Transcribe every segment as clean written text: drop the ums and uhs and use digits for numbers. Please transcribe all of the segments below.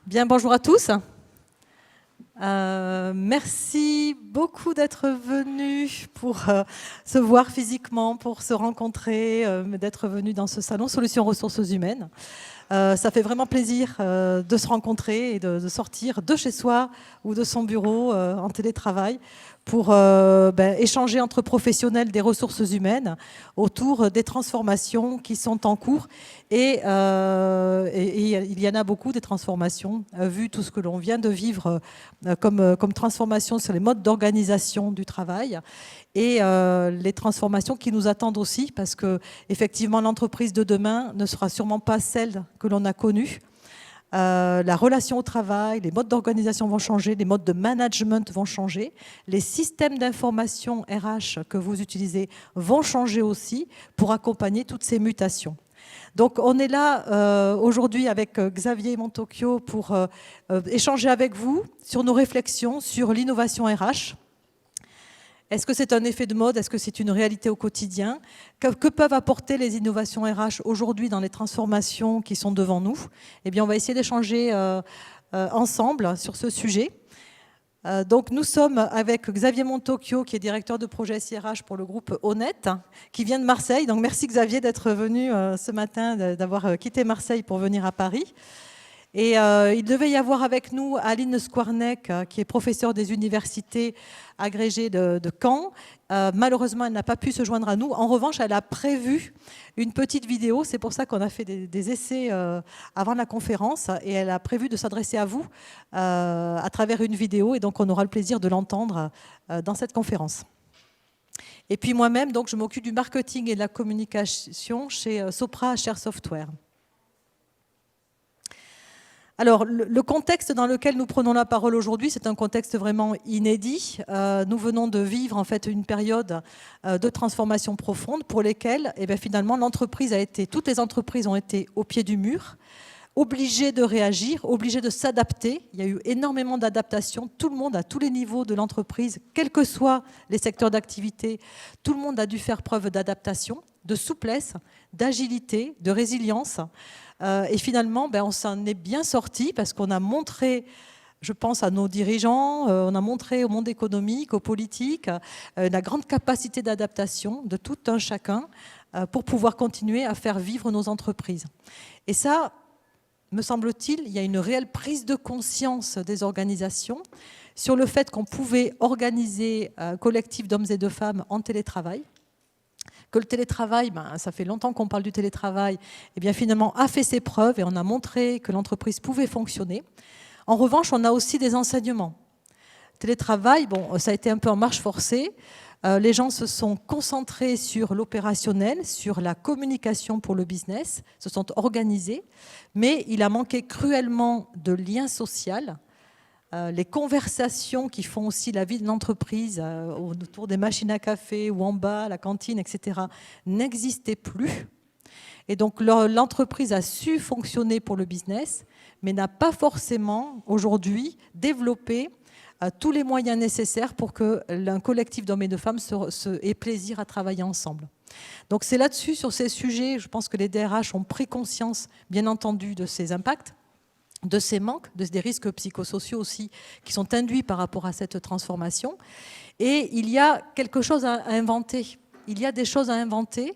Bien, bonjour à tous. Merci beaucoup d'être venus pour se voir physiquement, pour se rencontrer, d'être venus dans ce salon Solutions Ressources Humaines. Ça fait vraiment plaisir de se rencontrer et de sortir de chez soi ou de son bureau en télétravail pour échanger entre professionnels des ressources humaines autour des transformations qui sont en cours. Et il y en a beaucoup, des transformations, vu tout ce que l'on vient de vivre comme transformation sur les modes d'organisation du travail et les transformations qui nous attendent aussi, parce que effectivement l'entreprise de demain ne sera sûrement pas celle que l'on a connue. La relation au travail, les modes d'organisation vont changer, les modes de management vont changer, les systèmes d'information RH que vous utilisez vont changer aussi pour accompagner toutes ces mutations. Donc on est là aujourd'hui avec Xavier Montocchio pour échanger avec vous sur nos réflexions sur l'innovation RH. Est-ce que c'est un effet de mode? Est-ce que c'est une réalité au quotidien? Que peuvent apporter les innovations RH aujourd'hui dans les transformations qui sont devant nous? Eh bien, on va essayer d'échanger ensemble sur ce sujet. Donc, nous sommes avec Xavier Montocchio, qui est directeur de projet SIRH pour le groupe Honnête, qui vient de Marseille. Donc, merci Xavier d'être venu ce matin, d'avoir quitté Marseille pour venir à Paris. Et il devait y avoir avec nous Aline Skwarnek, qui est professeure des universités agrégées de Caen. Malheureusement, elle n'a pas pu se joindre à nous. En revanche, elle a prévu une petite vidéo. C'est pour ça qu'on a fait des essais avant la conférence. Et elle a prévu de s'adresser à vous à travers une vidéo. Et donc, on aura le plaisir de l'entendre dans cette conférence. Et puis moi-même, donc, je m'occupe du marketing et de la communication chez Sopra Share Software. Alors, le contexte dans lequel nous prenons la parole aujourd'hui, c'est un contexte vraiment inédit. Nous venons de vivre en fait une période de transformation profonde pour lesquelles, finalement, toutes les entreprises ont été au pied du mur, obligées de réagir, obligées de s'adapter. Il y a eu énormément d'adaptations. Tout le monde, à tous les niveaux de l'entreprise, quels que soient les secteurs d'activité, tout le monde a dû faire preuve d'adaptation, de souplesse, d'agilité, de résilience. Et finalement, on s'en est bien sorti parce qu'on a montré, je pense à nos dirigeants, on a montré au monde économique, aux politiques, la grande capacité d'adaptation de tout un chacun pour pouvoir continuer à faire vivre nos entreprises. Et ça, me semble-t-il, il y a une réelle prise de conscience des organisations sur le fait qu'on pouvait organiser un collectif d'hommes et de femmes en télétravail. Que le télétravail, ça fait longtemps qu'on parle du télétravail, et bien finalement a fait ses preuves et on a montré que l'entreprise pouvait fonctionner. En revanche, on a aussi des enseignements. Télétravail, ça a été un peu en marche forcée. Les gens se sont concentrés sur l'opérationnel, sur la communication pour le business, se sont organisés, mais il a manqué cruellement de lien social. Les conversations qui font aussi la vie de l'entreprise autour des machines à café ou en bas, la cantine, etc., n'existaient plus. Et donc l'entreprise a su fonctionner pour le business, mais n'a pas forcément aujourd'hui développé tous les moyens nécessaires pour qu'un collectif d'hommes et de femmes ait plaisir à travailler ensemble. Donc c'est là-dessus, sur ces sujets, je pense que les DRH ont pris conscience, bien entendu, de ces impacts, de ces manques, des risques psychosociaux aussi qui sont induits par rapport à cette transformation. Et il y a quelque chose à inventer. Il y a des choses à inventer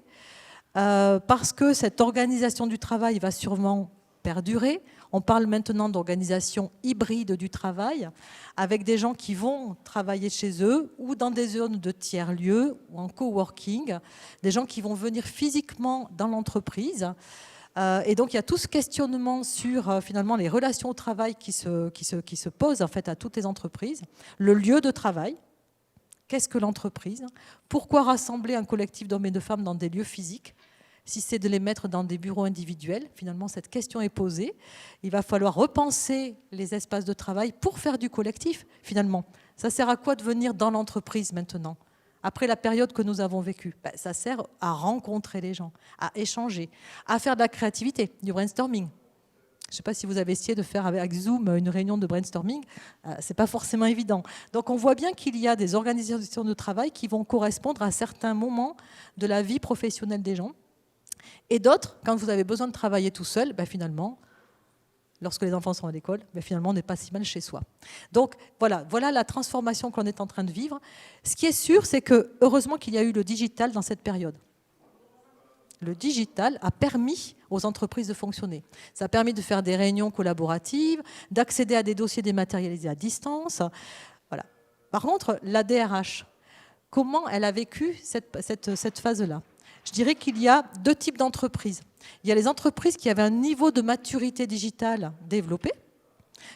parce que cette organisation du travail va sûrement perdurer. On parle maintenant d'organisation hybride du travail avec des gens qui vont travailler chez eux ou dans des zones de tiers-lieux ou en coworking, des gens qui vont venir physiquement dans l'entreprise. Et donc il y a tout ce questionnement sur finalement les relations au travail qui se posent en fait à toutes les entreprises. Le lieu de travail, qu'est-ce que l'entreprise? Pourquoi rassembler un collectif d'hommes et de femmes dans des lieux physiques si c'est de les mettre dans des bureaux individuels? Finalement, cette question est posée. Il va falloir repenser les espaces de travail pour faire du collectif, finalement. Ça sert à quoi de venir dans l'entreprise maintenant ? Après la période que nous avons vécue, ça sert à rencontrer les gens, à échanger, à faire de la créativité, du brainstorming. Je ne sais pas si vous avez essayé de faire avec Zoom une réunion de brainstorming, ce n'est pas forcément évident. Donc on voit bien qu'il y a des organisations de travail qui vont correspondre à certains moments de la vie professionnelle des gens. Et d'autres, quand vous avez besoin de travailler tout seul, finalement, lorsque les enfants sont à l'école, mais finalement, on n'est pas si mal chez soi. Donc, voilà la transformation qu'on est en train de vivre. Ce qui est sûr, c'est que, heureusement qu'il y a eu le digital dans cette période. Le digital a permis aux entreprises de fonctionner. Ça a permis de faire des réunions collaboratives, d'accéder à des dossiers dématérialisés à distance. Voilà. Par contre, la DRH, comment elle a vécu cette phase-là? Je dirais qu'il y a deux types d'entreprises. Il y a les entreprises qui avaient un niveau de maturité digitale développé,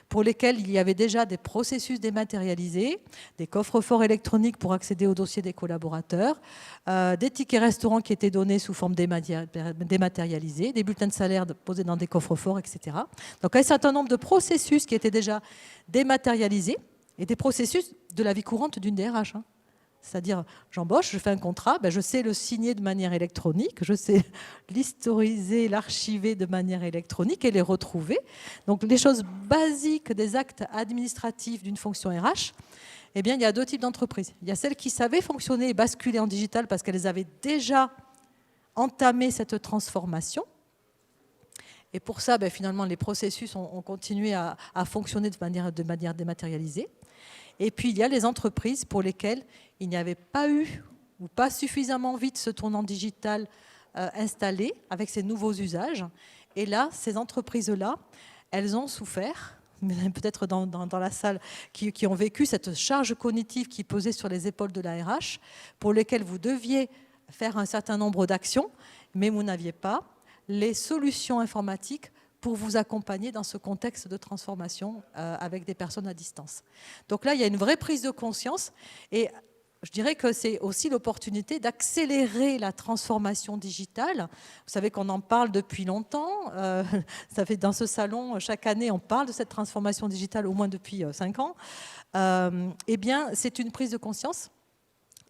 pour lesquels il y avait déjà des processus dématérialisés, des coffres-forts électroniques pour accéder aux dossiers des collaborateurs, des tickets restaurants qui étaient donnés sous forme dématérialisée, des bulletins de salaire posés dans des coffres-forts, etc. Donc un certain nombre de processus qui étaient déjà dématérialisés et des processus de la vie courante d'une DRH. C'est-à-dire, j'embauche, je fais un contrat, je sais le signer de manière électronique, je sais l'historiser, l'archiver de manière électronique et les retrouver. Donc, les choses basiques des actes administratifs d'une fonction RH, eh bien, il y a deux types d'entreprises. Il y a celles qui savaient fonctionner et basculer en digital parce qu'elles avaient déjà entamé cette transformation. Et pour ça, finalement, les processus ont continué à fonctionner de manière dématérialisée. Et puis, il y a les entreprises pour lesquelles il n'y avait pas eu ou pas suffisamment vite ce tournant digital installé avec ces nouveaux usages. Et là, ces entreprises-là, elles ont souffert, peut-être dans la salle, qui ont vécu cette charge cognitive qui pesait sur les épaules de la RH, pour lesquelles vous deviez faire un certain nombre d'actions, mais vous n'aviez pas les solutions informatiques pour vous accompagner dans ce contexte de transformation avec des personnes à distance. Donc là, il y a une vraie prise de conscience et je dirais que c'est aussi l'opportunité d'accélérer la transformation digitale. Vous savez qu'on en parle depuis longtemps. Ça fait dans ce salon, chaque année, on parle de cette transformation digitale au moins depuis 5 ans. Eh bien, c'est une prise de conscience,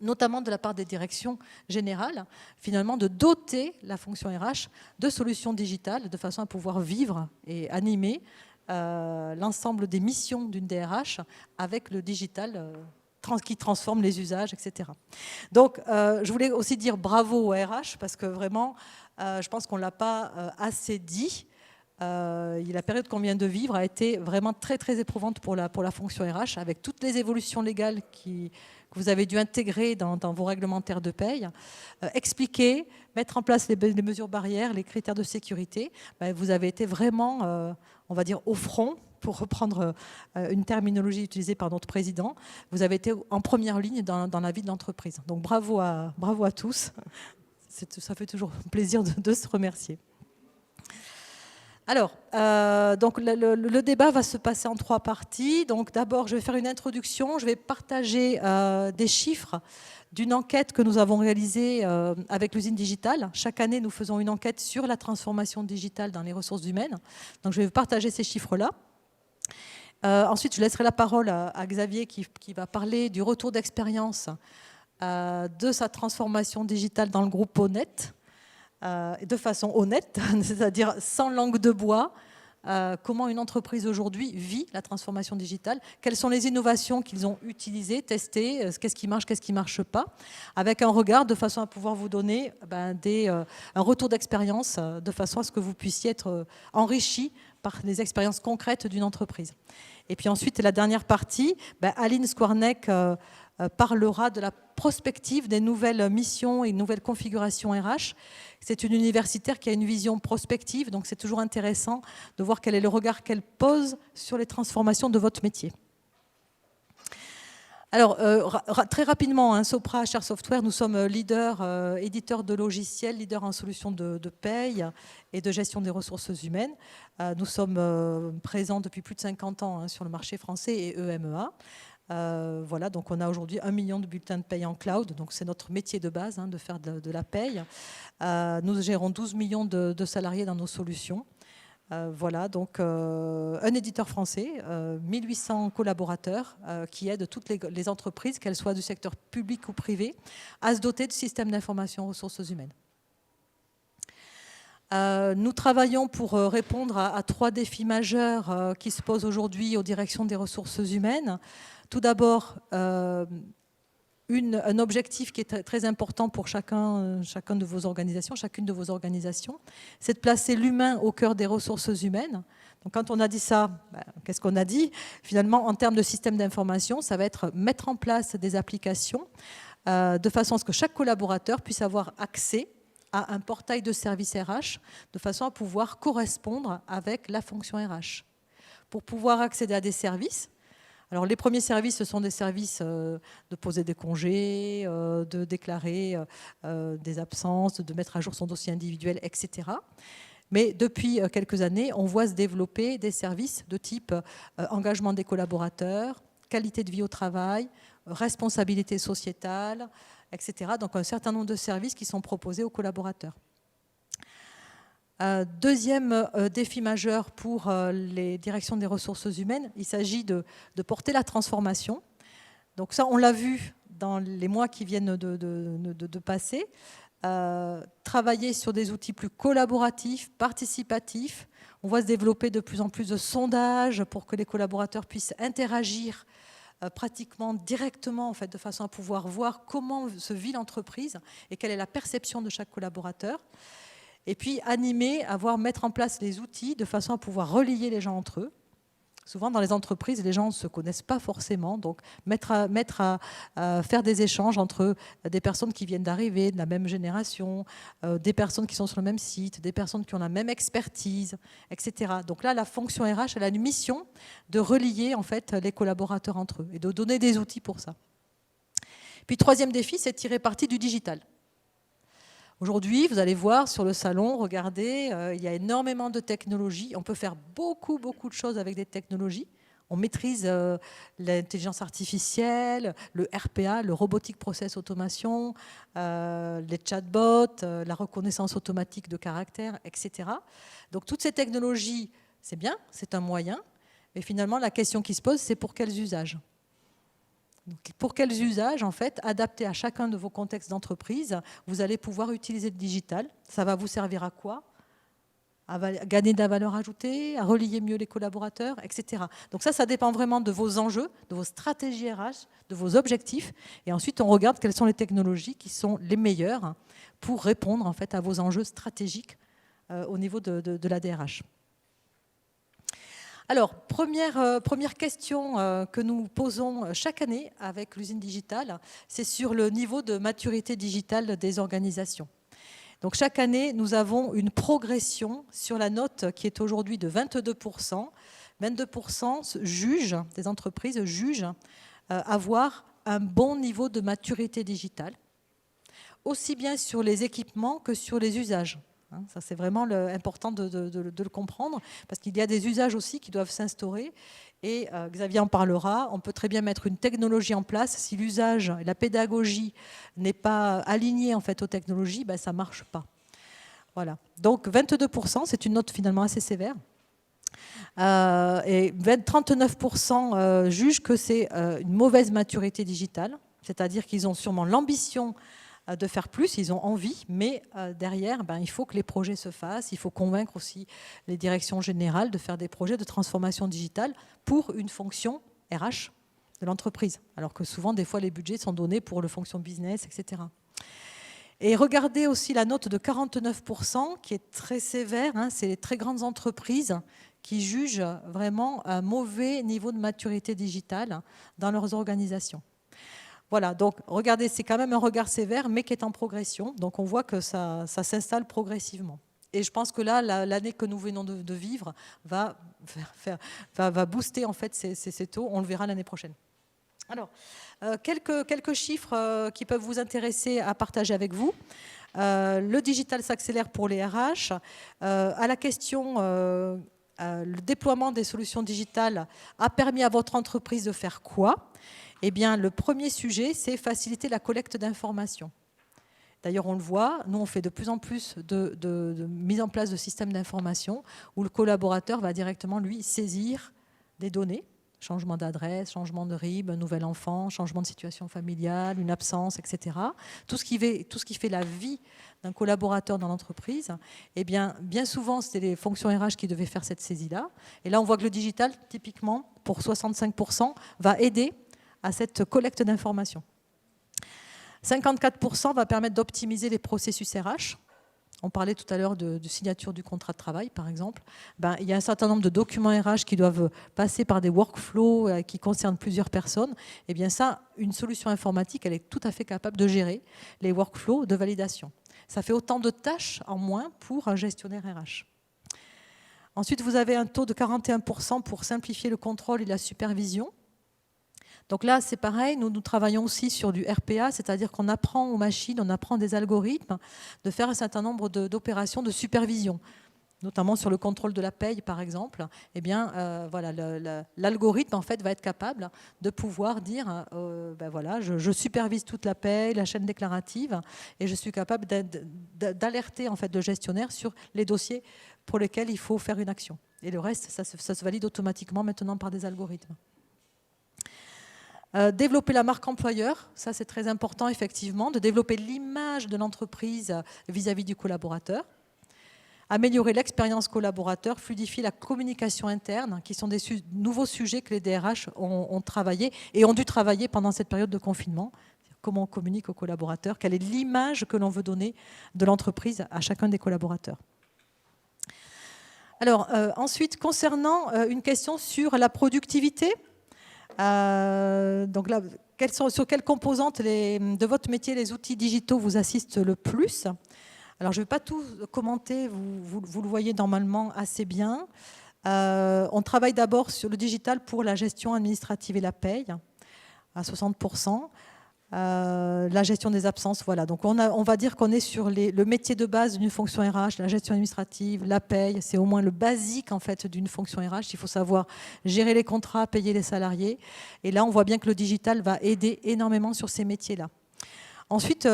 notamment de la part des directions générales, finalement de doter la fonction RH de solutions digitales de façon à pouvoir vivre et animer l'ensemble des missions d'une DRH avec le digital qui transforme les usages, etc. Donc, je voulais aussi dire bravo au RH parce que vraiment, je pense qu'on ne l'a pas assez dit. La période qu'on vient de vivre a été vraiment très, très éprouvante pour la fonction RH avec toutes les évolutions légales que vous avez dû intégrer dans vos réglementaires de paye, expliquer, mettre en place les mesures barrières, les critères de sécurité. Vous avez été vraiment, on va dire, au front, pour reprendre une terminologie utilisée par notre président. Vous avez été en première ligne dans la vie de l'entreprise. Donc bravo à tous. Ça fait toujours plaisir de se remercier. Alors, donc le débat va se passer en 3 parties. Donc d'abord, je vais faire une introduction. Je vais partager des chiffres d'une enquête que nous avons réalisée avec l'usine digitale. Chaque année, nous faisons une enquête sur la transformation digitale dans les ressources humaines. Donc je vais partager ces chiffres-là. Ensuite, je laisserai la parole à Xavier qui va parler du retour d'expérience de sa transformation digitale dans le groupe Honnête. De façon honnête, c'est-à-dire sans langue de bois, comment une entreprise aujourd'hui vit la transformation digitale, quelles sont les innovations qu'ils ont utilisées, testées, qu'est-ce qui marche, qu'est-ce qui ne marche pas, avec un regard de façon à pouvoir vous donner un retour d'expérience, de façon à ce que vous puissiez être enrichi par les expériences concrètes d'une entreprise. Et puis ensuite, la dernière partie, Aline Skwarnek parlera de la prospective des nouvelles missions et nouvelles configurations RH. C'est une universitaire qui a une vision prospective, donc c'est toujours intéressant de voir quel est le regard qu'elle pose sur les transformations de votre métier. Alors, très rapidement, Sopra HR Software, nous sommes leader, éditeur de logiciels, leader en solutions de paye et de gestion des ressources humaines. Nous sommes présents depuis plus de 50 ans sur le marché français et EMEA. Voilà, donc on a aujourd'hui 1 million de bulletins de paye en cloud, donc c'est notre métier de base de faire de la paye. Nous gérons 12 millions de salariés dans nos solutions. Voilà, donc un éditeur français, 1800 collaborateurs qui aident toutes les entreprises, qu'elles soient du secteur public ou privé, à se doter de systèmes d'information ressources humaines. Nous travaillons pour répondre à 3 défis majeurs qui se posent aujourd'hui aux directions des ressources humaines. Tout d'abord, un objectif qui est très important pour chacune de vos organisations, c'est de placer l'humain au cœur des ressources humaines. Donc quand on a dit ça, qu'est-ce qu'on a dit? Finalement, en termes de système d'information, ça va être mettre en place des applications de façon à ce que chaque collaborateur puisse avoir accès à un portail de services RH, de façon à pouvoir correspondre avec la fonction RH. Pour pouvoir accéder à des services, alors les premiers services, ce sont des services de poser des congés, de déclarer des absences, de mettre à jour son dossier individuel, etc. Mais depuis quelques années, on voit se développer des services de type engagement des collaborateurs, qualité de vie au travail, responsabilité sociétale, etc. Donc un certain nombre de services qui sont proposés aux collaborateurs. Deuxième défi majeur pour les directions des ressources humaines, il s'agit de porter la transformation. Donc ça, on l'a vu dans les mois qui viennent de passer. Travailler sur des outils plus collaboratifs, participatifs. On voit se développer de plus en plus de sondages pour que les collaborateurs puissent interagir pratiquement directement, en fait, de façon à pouvoir voir comment se vit l'entreprise et quelle est la perception de chaque collaborateur. Et puis animer, mettre en place les outils de façon à pouvoir relier les gens entre eux. Souvent, dans les entreprises, les gens ne se connaissent pas forcément. Donc, à faire des échanges entre des personnes qui viennent d'arriver, de la même génération, des personnes qui sont sur le même site, des personnes qui ont la même expertise, etc. Donc là, la fonction RH, elle a une mission de relier en fait, les collaborateurs entre eux et de donner des outils pour ça. Puis, troisième défi, c'est de tirer parti du digital. Aujourd'hui, vous allez voir sur le salon, regardez, il y a énormément de technologies. On peut faire beaucoup de choses avec des technologies. On maîtrise l'intelligence artificielle, le RPA, le Robotic Process Automation, les chatbots, la reconnaissance automatique de caractères, etc. Donc toutes ces technologies, c'est bien, c'est un moyen. Mais finalement, la question qui se pose, c'est pour quels usages ? Donc, pour quels usages, en fait, adaptés à chacun de vos contextes d'entreprise, vous allez pouvoir utiliser le digital. Ça va vous servir à quoi? À gagner de la valeur ajoutée, à relier mieux les collaborateurs, etc. Donc ça dépend vraiment de vos enjeux, de vos stratégies RH, de vos objectifs. Et ensuite, on regarde quelles sont les technologies qui sont les meilleures pour répondre, en fait, à vos enjeux stratégiques au niveau de la DRH. Alors, première question que nous posons chaque année avec l'usine digitale, c'est sur le niveau de maturité digitale des organisations. Donc, chaque année, nous avons une progression sur la note qui est aujourd'hui de 22%. 22% jugent, des entreprises jugent avoir un bon niveau de maturité digitale, aussi bien sur les équipements que sur les usages. Ça, c'est vraiment important de le comprendre, parce qu'il y a des usages aussi qui doivent s'instaurer. Et Xavier en parlera, on peut très bien mettre une technologie en place. Si l'usage, la pédagogie n'est pas alignée en fait, aux technologies, ben, ça ne marche pas. Voilà. Donc 22%, c'est une note finalement assez sévère. Et 39% jugent que c'est une mauvaise maturité digitale, c'est-à-dire qu'ils ont sûrement l'ambition de faire plus, ils ont envie, mais derrière, il faut que les projets se fassent, il faut convaincre aussi les directions générales de faire des projets de transformation digitale pour une fonction RH de l'entreprise, alors que souvent, des fois, les budgets sont donnés pour le fonction business, etc. Et regardez aussi la note de 49%, qui est très sévère, c'est les très grandes entreprises qui jugent vraiment un mauvais niveau de maturité digitale dans leurs organisations. Voilà, donc regardez, c'est quand même un regard sévère, mais qui est en progression. Donc on voit que ça s'installe progressivement. Et je pense que là, l'année que nous venons de vivre va booster en fait ces taux. On le verra l'année prochaine. Alors, quelques chiffres qui peuvent vous intéresser à partager avec vous. Le digital s'accélère pour les RH. À la question, le déploiement des solutions digitales a permis à votre entreprise de faire quoi ? Eh bien, le premier sujet, c'est faciliter la collecte d'informations. D'ailleurs, on le voit, nous, on fait de plus en plus de mise en place de systèmes d'information où le collaborateur va directement, lui, saisir des données, changement d'adresse, changement de RIB, un nouvel enfant, changement de situation familiale, une absence, etc. Tout ce qui fait la vie d'un collaborateur dans l'entreprise, eh bien souvent, c'était les fonctions RH qui devaient faire cette saisie-là. Et là, on voit que le digital, typiquement, pour 65%, va aider à cette collecte d'informations. 54% va permettre d'optimiser les processus RH. On parlait tout à l'heure de signature du contrat de travail, par exemple. Il y a un certain nombre de documents RH qui doivent passer par des workflows qui concernent plusieurs personnes. Et bien ça, une solution informatique, elle est tout à fait capable de gérer les workflows de validation. Ça fait autant de tâches en moins pour un gestionnaire RH. Ensuite, vous avez un taux de 41% pour simplifier le contrôle et la supervision. Donc là, c'est pareil, nous travaillons aussi sur du RPA, c'est-à-dire qu'on apprend aux machines, on apprend des algorithmes de faire un certain nombre d'opérations de supervision, notamment sur le contrôle de la paye, par exemple. Eh bien, voilà, l'algorithme, en fait, va être capable de pouvoir dire, voilà, je supervise toute la paye, la chaîne déclarative, et je suis capable d'alerter, en fait, le gestionnaire sur les dossiers pour lesquels il faut faire une action. Et le reste, ça se valide automatiquement maintenant par des algorithmes. Développer la marque employeur, ça c'est très important effectivement, de développer l'image de l'entreprise vis-à-vis du collaborateur. Améliorer l'expérience collaborateur, fluidifier la communication interne, qui sont des nouveaux sujets que les DRH ont travaillé et ont dû travailler pendant cette période de confinement. Comment on communique aux collaborateurs, quelle est l'image que l'on veut donner de l'entreprise à chacun des collaborateurs. Alors ensuite, concernant une question sur la productivité, donc là, sur quelles composantes de votre métier les outils digitaux vous assistent le plus? Alors, je ne vais pas tout commenter, vous le voyez normalement assez bien. On travaille d'abord sur le digital pour la gestion administrative et la paye, à 60%. La gestion des absences, voilà. Donc on va dire qu'on est sur le métier de base d'une fonction RH, la gestion administrative, la paye, c'est au moins le basique en fait d'une fonction RH. Il faut savoir gérer les contrats, payer les salariés. Et là, on voit bien que le digital va aider énormément sur ces métiers-là. Ensuite,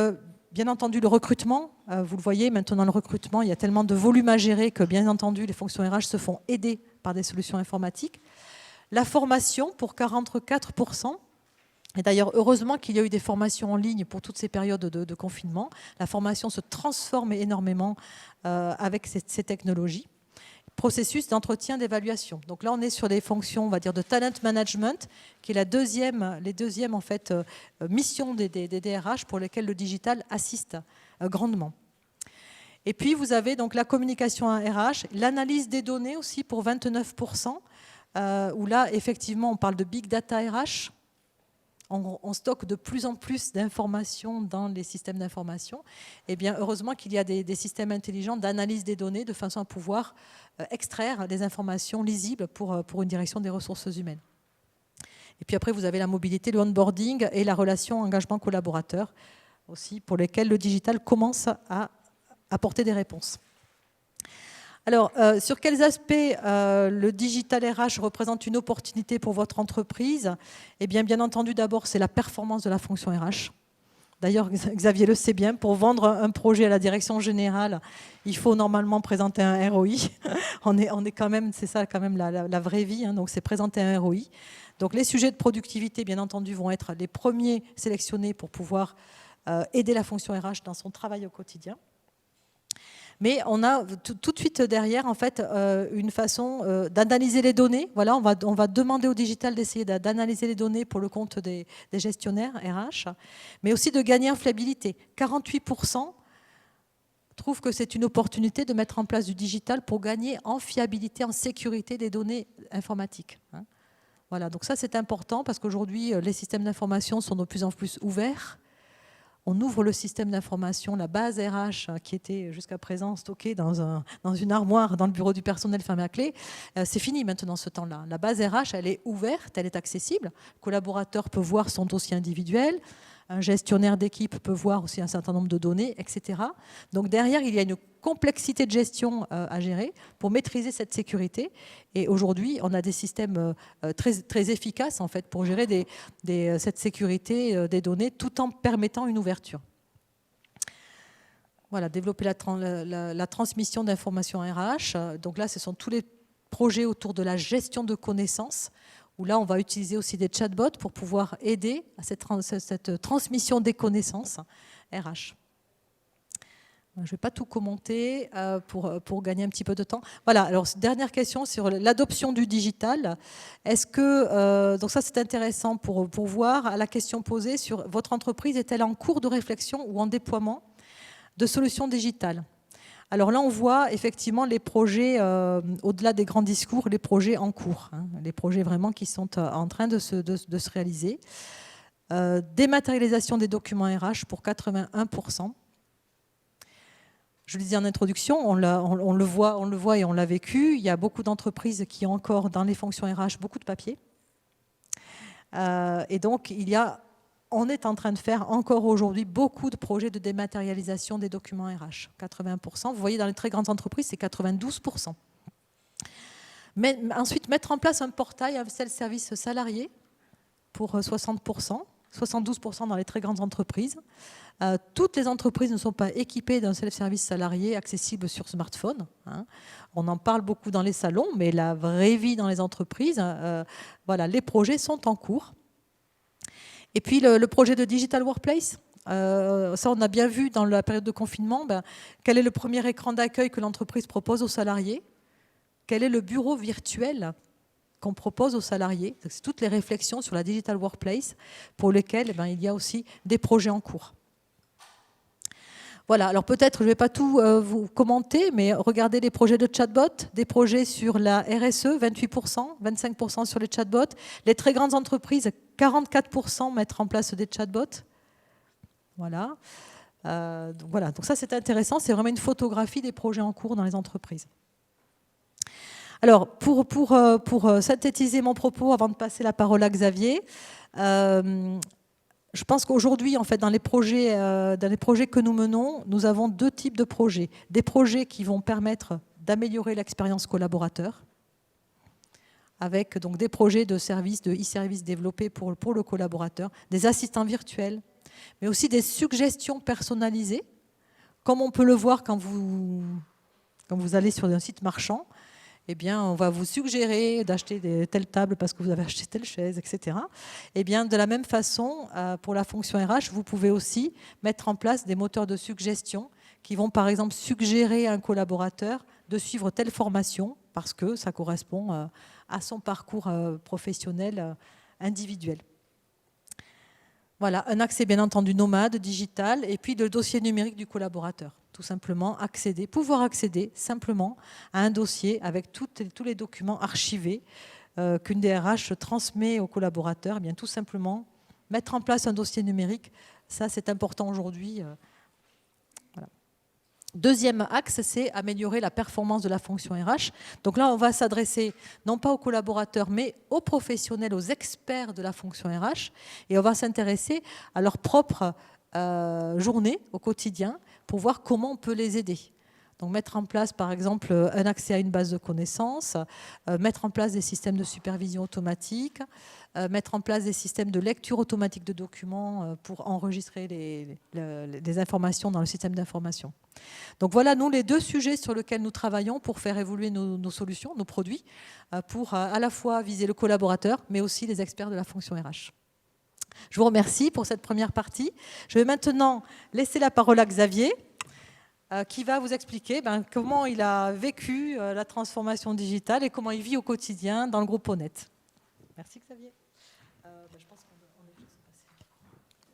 bien entendu, le recrutement. Vous le voyez, maintenant, le recrutement, il y a tellement de volume à gérer que, bien entendu, les fonctions RH se font aider par des solutions informatiques. La formation, pour 44%. Et d'ailleurs, heureusement qu'il y a eu des formations en ligne pour toutes ces périodes de confinement. La formation se transforme énormément avec ces technologies. Processus d'entretien d'évaluation. Donc là, on est sur des fonctions, on va dire, de talent management, qui est les deuxièmes en fait, missions des DRH pour lesquelles le digital assiste grandement. Et puis, vous avez donc la communication RH, l'analyse des données aussi pour 29%, où là, effectivement, on parle de big data RH. On stocke de plus en plus d'informations dans les systèmes d'information. Et bien, heureusement qu'il y a des systèmes intelligents d'analyse des données de façon à pouvoir extraire des informations lisibles pour une direction des ressources humaines. Et puis après, vous avez la mobilité, le onboarding et la relation engagement collaborateur aussi, pour lesquels le digital commence à apporter des réponses. Alors, sur quels aspects le digital RH représente une opportunité pour votre entreprise? Eh bien entendu, d'abord, c'est la performance de la fonction RH. D'ailleurs, Xavier le sait bien, pour vendre un projet à la direction générale, il faut normalement présenter un ROI. on est quand même, c'est ça quand même la vraie vie, hein, donc c'est présenter un ROI. Donc les sujets de productivité, bien entendu, vont être les premiers sélectionnés pour pouvoir aider la fonction RH dans son travail au quotidien. Mais on a tout de suite derrière en fait, une façon d'analyser les données. Voilà, on va demander au digital d'essayer d'analyser les données pour le compte des gestionnaires RH, mais aussi de gagner en fiabilité. 48% trouvent que c'est une opportunité de mettre en place du digital pour gagner en fiabilité, en sécurité des données informatiques. Voilà, donc ça c'est important parce qu'aujourd'hui les systèmes d'information sont de plus en plus ouverts. On ouvre le système d'information, la base RH qui était jusqu'à présent stockée dans une armoire dans le bureau du personnel fermé à clé. C'est fini maintenant ce temps-là. La base RH, elle est ouverte, elle est accessible. Le collaborateur peut voir son dossier individuel. Un gestionnaire d'équipe peut voir aussi un certain nombre de données, etc. Donc derrière, il y a une complexité de gestion à gérer pour maîtriser cette sécurité. Et aujourd'hui, on a des systèmes très efficaces en fait, pour gérer cette sécurité des données tout en permettant une ouverture. Voilà, développer la transmission d'informations RH. Donc là, ce sont tous les projets autour de la gestion de connaissances, où là, on va utiliser aussi des chatbots pour pouvoir aider à cette transmission des connaissances RH. Je ne vais pas tout commenter pour gagner un petit peu de temps. Voilà, alors dernière question sur l'adoption du digital. Est-ce que, donc ça c'est intéressant pour voir à la question posée sur votre entreprise est-elle en cours de réflexion ou en déploiement de solutions digitales? Alors là, on voit effectivement les projets, au-delà des grands discours, les projets en cours, hein, les projets vraiment qui sont en train de se réaliser. Dématérialisation des documents RH pour 81%. Je le disais en introduction, on le voit et on l'a vécu. Il y a beaucoup d'entreprises qui ont encore dans les fonctions RH beaucoup de papier. Et donc, on est en train de faire encore aujourd'hui beaucoup de projets de dématérialisation des documents RH. 80%. Vous voyez, dans les très grandes entreprises, c'est 92%. Mais ensuite, mettre en place un portail, un self-service salarié pour 60%. 72% dans les très grandes entreprises. Toutes les entreprises ne sont pas équipées d'un self-service salarié accessible sur smartphone. Hein. On en parle beaucoup dans les salons, mais la vraie vie dans les entreprises, voilà, les projets sont en cours. Et puis le projet de Digital Workplace, ça on a bien vu dans la période de confinement, quel est le premier écran d'accueil que l'entreprise propose aux salariés, quel est le bureau virtuel qu'on propose aux salariés. C'est toutes les réflexions sur la Digital Workplace pour lesquelles il y a aussi des projets en cours. Voilà, alors peut-être je ne vais pas tout vous commenter, mais regardez les projets de chatbot, des projets sur la RSE, 28%, 25% sur les chatbots. Les très grandes entreprises, 44% mettre en place des chatbots. Voilà. Donc ça c'est intéressant, c'est vraiment une photographie des projets en cours dans les entreprises. Alors, pour synthétiser mon propos, avant de passer la parole à Xavier, je pense qu'aujourd'hui, en fait, dans les projets que nous menons, nous avons deux types de projets. Des projets qui vont permettre d'améliorer l'expérience collaborateur, avec donc des projets de services, de e-services développés pour le collaborateur, des assistants virtuels, mais aussi des suggestions personnalisées, comme on peut le voir quand vous allez sur un site marchand. Eh bien, on va vous suggérer d'acheter telle table parce que vous avez acheté telle chaise, etc. Eh bien, de la même façon, pour la fonction RH, vous pouvez aussi mettre en place des moteurs de suggestion qui vont, par exemple, suggérer à un collaborateur de suivre telle formation parce que ça correspond à son parcours professionnel individuel. Voilà, un accès bien entendu nomade, digital, et puis le dossier numérique du collaborateur. Tout simplement pouvoir accéder simplement à un dossier avec tous les documents archivés qu'une DRH transmet au collaborateur. Eh bien, tout simplement, mettre en place un dossier numérique, ça c'est important aujourd'hui. Voilà. Deuxième axe, c'est améliorer la performance de la fonction RH. Donc là, on va s'adresser non pas aux collaborateurs, mais aux professionnels, aux experts de la fonction RH. Et on va s'intéresser à leur propre journée au quotidien pour voir comment on peut les aider. Donc mettre en place, par exemple, un accès à une base de connaissances, mettre en place des systèmes de supervision automatique, mettre en place des systèmes de lecture automatique de documents pour enregistrer les informations dans le système d'information. Donc voilà, nous, les deux sujets sur lesquels nous travaillons pour faire évoluer nos solutions, nos produits, pour à la fois viser le collaborateur, mais aussi les experts de la fonction RH. Je vous remercie pour cette première partie. Je vais maintenant laisser la parole à Xavier, qui va vous expliquer comment il a vécu la transformation digitale et comment il vit au quotidien dans le groupe Honnête. Merci Xavier. Je pense qu'on est juste passé.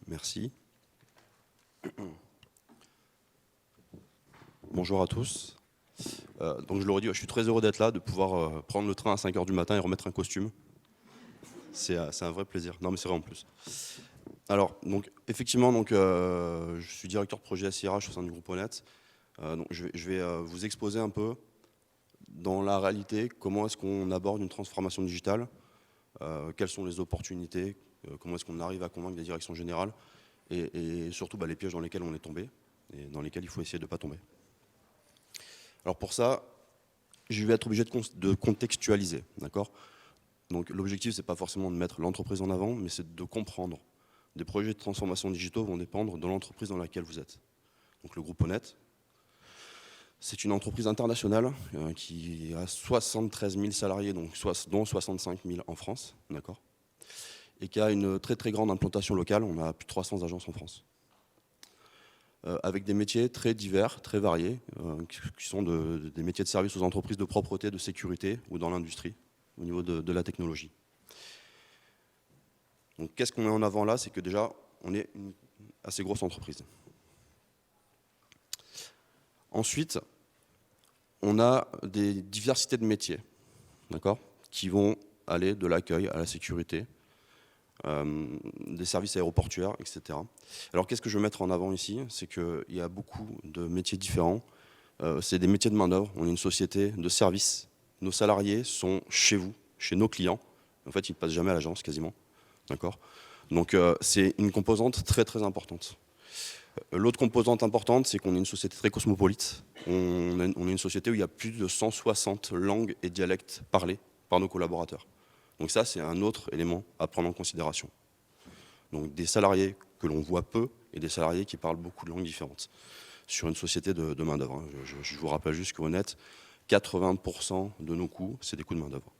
Merci. Bonjour à tous. Donc je l'aurais dit, je suis très heureux d'être là, de pouvoir prendre le train à 5h du matin et remettre un costume. C'est un vrai plaisir. Non mais c'est vrai en plus. Alors, donc, effectivement, je suis directeur de projet SIRH au sein du groupe Honnête. Donc, je vais vous exposer un peu, dans la réalité, comment est-ce qu'on aborde une transformation digitale, quelles sont les opportunités, comment est-ce qu'on arrive à convaincre les directions générales, et surtout les pièges dans lesquels on est tombé, et dans lesquels il faut essayer de ne pas tomber. Alors pour ça, je vais être obligé de contextualiser, d'accord ? Donc l'objectif, ce n'est pas forcément de mettre l'entreprise en avant, mais c'est de comprendre. Des projets de transformation digitaux vont dépendre de l'entreprise dans laquelle vous êtes. Donc le groupe Honnête, c'est une entreprise internationale qui a 73 000 salariés, dont 65 000 en France, d'accord ? Et qui a une très très grande implantation locale, on a plus de 300 agences en France. Avec des métiers très divers, très variés, qui sont des métiers de service aux entreprises de propreté, de sécurité ou dans l'industrie, au niveau de la technologie. Donc qu'est-ce qu'on met en avant là? C'est que déjà, on est une assez grosse entreprise. Ensuite, on a des diversités de métiers, d'accord, qui vont aller de l'accueil à la sécurité, des services aéroportuaires, etc. Alors qu'est-ce que je veux mettre en avant ici? C'est qu'il y a beaucoup de métiers différents. C'est des métiers de main-d'œuvre. On est une société de services. Nos salariés sont chez vous, chez nos clients. En fait, ils ne passent jamais à l'agence quasiment. D'accord. Donc c'est une composante très très importante. L'autre composante importante, c'est qu'on est une société très cosmopolite. On est une société où il y a plus de 160 langues et dialectes parlés par nos collaborateurs. Donc ça, c'est un autre élément à prendre en considération. Donc des salariés que l'on voit peu et des salariés qui parlent beaucoup de langues différentes sur une société de main-d'œuvre. Je vous rappelle juste qu'au net, 80% de nos coûts, c'est des coûts de main-d'œuvre.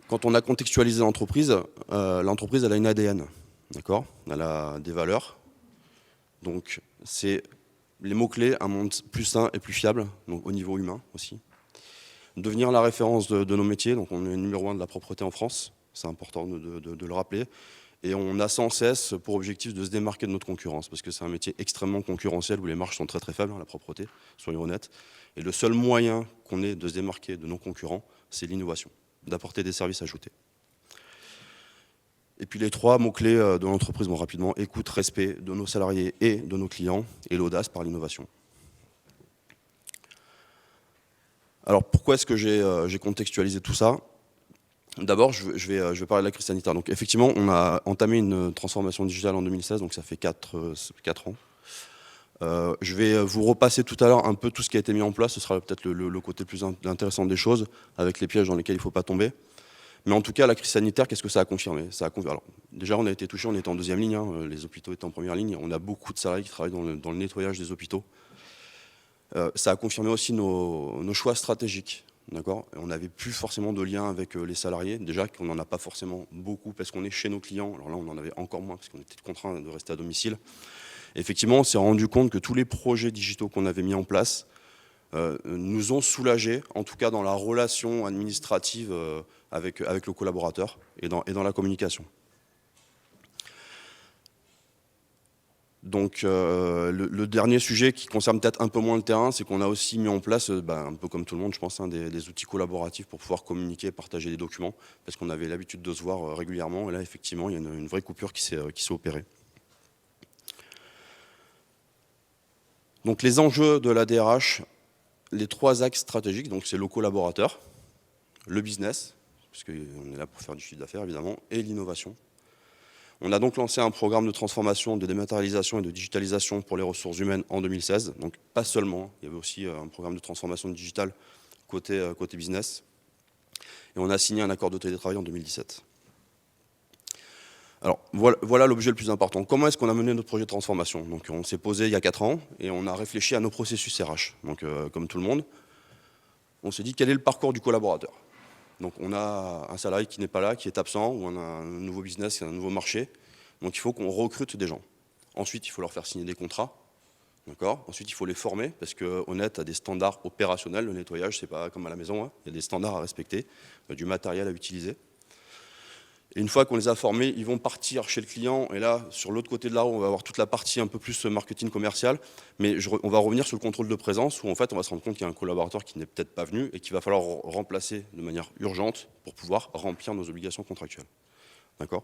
Quand on a contextualisé l'entreprise, l'entreprise elle a une ADN, d'accord ? Elle a des valeurs. Donc c'est les mots-clés, un monde plus sain et plus fiable, donc au niveau humain aussi. Devenir la référence de nos métiers, donc on est numéro 1 de la propreté en France, c'est important de le rappeler. Et on a sans cesse pour objectif de se démarquer de notre concurrence, parce que c'est un métier extrêmement concurrentiel où les marges sont très très faibles, la propreté, soyons honnêtes. Et le seul moyen qu'on ait de se démarquer de nos concurrents, c'est l'innovation, d'apporter des services ajoutés. Et puis les 3 mots-clés de l'entreprise, bon, rapidement, écoute, respect de nos salariés et de nos clients, et l'audace par l'innovation. Alors pourquoi est-ce que j'ai contextualisé tout ça ? D'abord, je vais parler de la crise sanitaire. Donc effectivement, on a entamé une transformation digitale en 2016, donc ça fait 4 ans. Je vais vous repasser tout à l'heure un peu tout ce qui a été mis en place, ce sera peut-être le côté plus intéressant des choses, avec les pièges dans lesquels il ne faut pas tomber. Mais en tout cas, la crise sanitaire, qu'est-ce que ça a confirmé ? Alors, déjà, on a été touché, on était en deuxième ligne, hein, les hôpitaux étaient en première ligne, on a beaucoup de salariés qui travaillent dans le nettoyage des hôpitaux. Ça a confirmé aussi nos choix stratégiques. On n'avait plus forcément de lien avec les salariés. Déjà qu'on n'en a pas forcément beaucoup parce qu'on est chez nos clients. Alors là, on en avait encore moins parce qu'on était contraint de rester à domicile. Et effectivement, on s'est rendu compte que tous les projets digitaux qu'on avait mis en place nous ont soulagés, en tout cas dans la relation administrative avec le collaborateur et dans la communication. Donc le dernier sujet qui concerne peut-être un peu moins le terrain, c'est qu'on a aussi mis en place, un peu comme tout le monde je pense, hein, des outils collaboratifs pour pouvoir communiquer et partager des documents, parce qu'on avait l'habitude de se voir régulièrement, et là effectivement il y a une vraie coupure qui s'est opérée. Donc les enjeux de la DRH, les 3 axes stratégiques, donc c'est le collaborateur, le business, parce qu'on est là pour faire du chiffre d'affaires évidemment, et l'innovation. On a donc lancé un programme de transformation, de dématérialisation et de digitalisation pour les ressources humaines en 2016. Donc pas seulement, il y avait aussi un programme de transformation digitale côté business. Et on a signé un accord de télétravail en 2017. Alors voilà l'objet le plus important. Comment est-ce qu'on a mené notre projet de transformation ? Donc on s'est posé il y a 4 ans et on a réfléchi à nos processus RH. Donc comme tout le monde, on s'est dit quel est le parcours du collaborateur ? Donc on a un salarié qui n'est pas là, qui est absent, ou on a un nouveau business, un nouveau marché. Donc il faut qu'on recrute des gens. Ensuite, il faut leur faire signer des contrats. Ensuite, il faut les former, parce qu'Honnête a des standards opérationnels. Le nettoyage, c'est pas comme à la maison, hein. Il y a des standards à respecter, du matériel à utiliser. Et une fois qu'on les a formés, ils vont partir chez le client. Et là, sur l'autre côté de la roue, on va avoir toute la partie un peu plus marketing commercial. Mais on va revenir sur le contrôle de présence, où en fait, on va se rendre compte qu'il y a un collaborateur qui n'est peut-être pas venu et qu'il va falloir remplacer de manière urgente pour pouvoir remplir nos obligations contractuelles. D'accord ?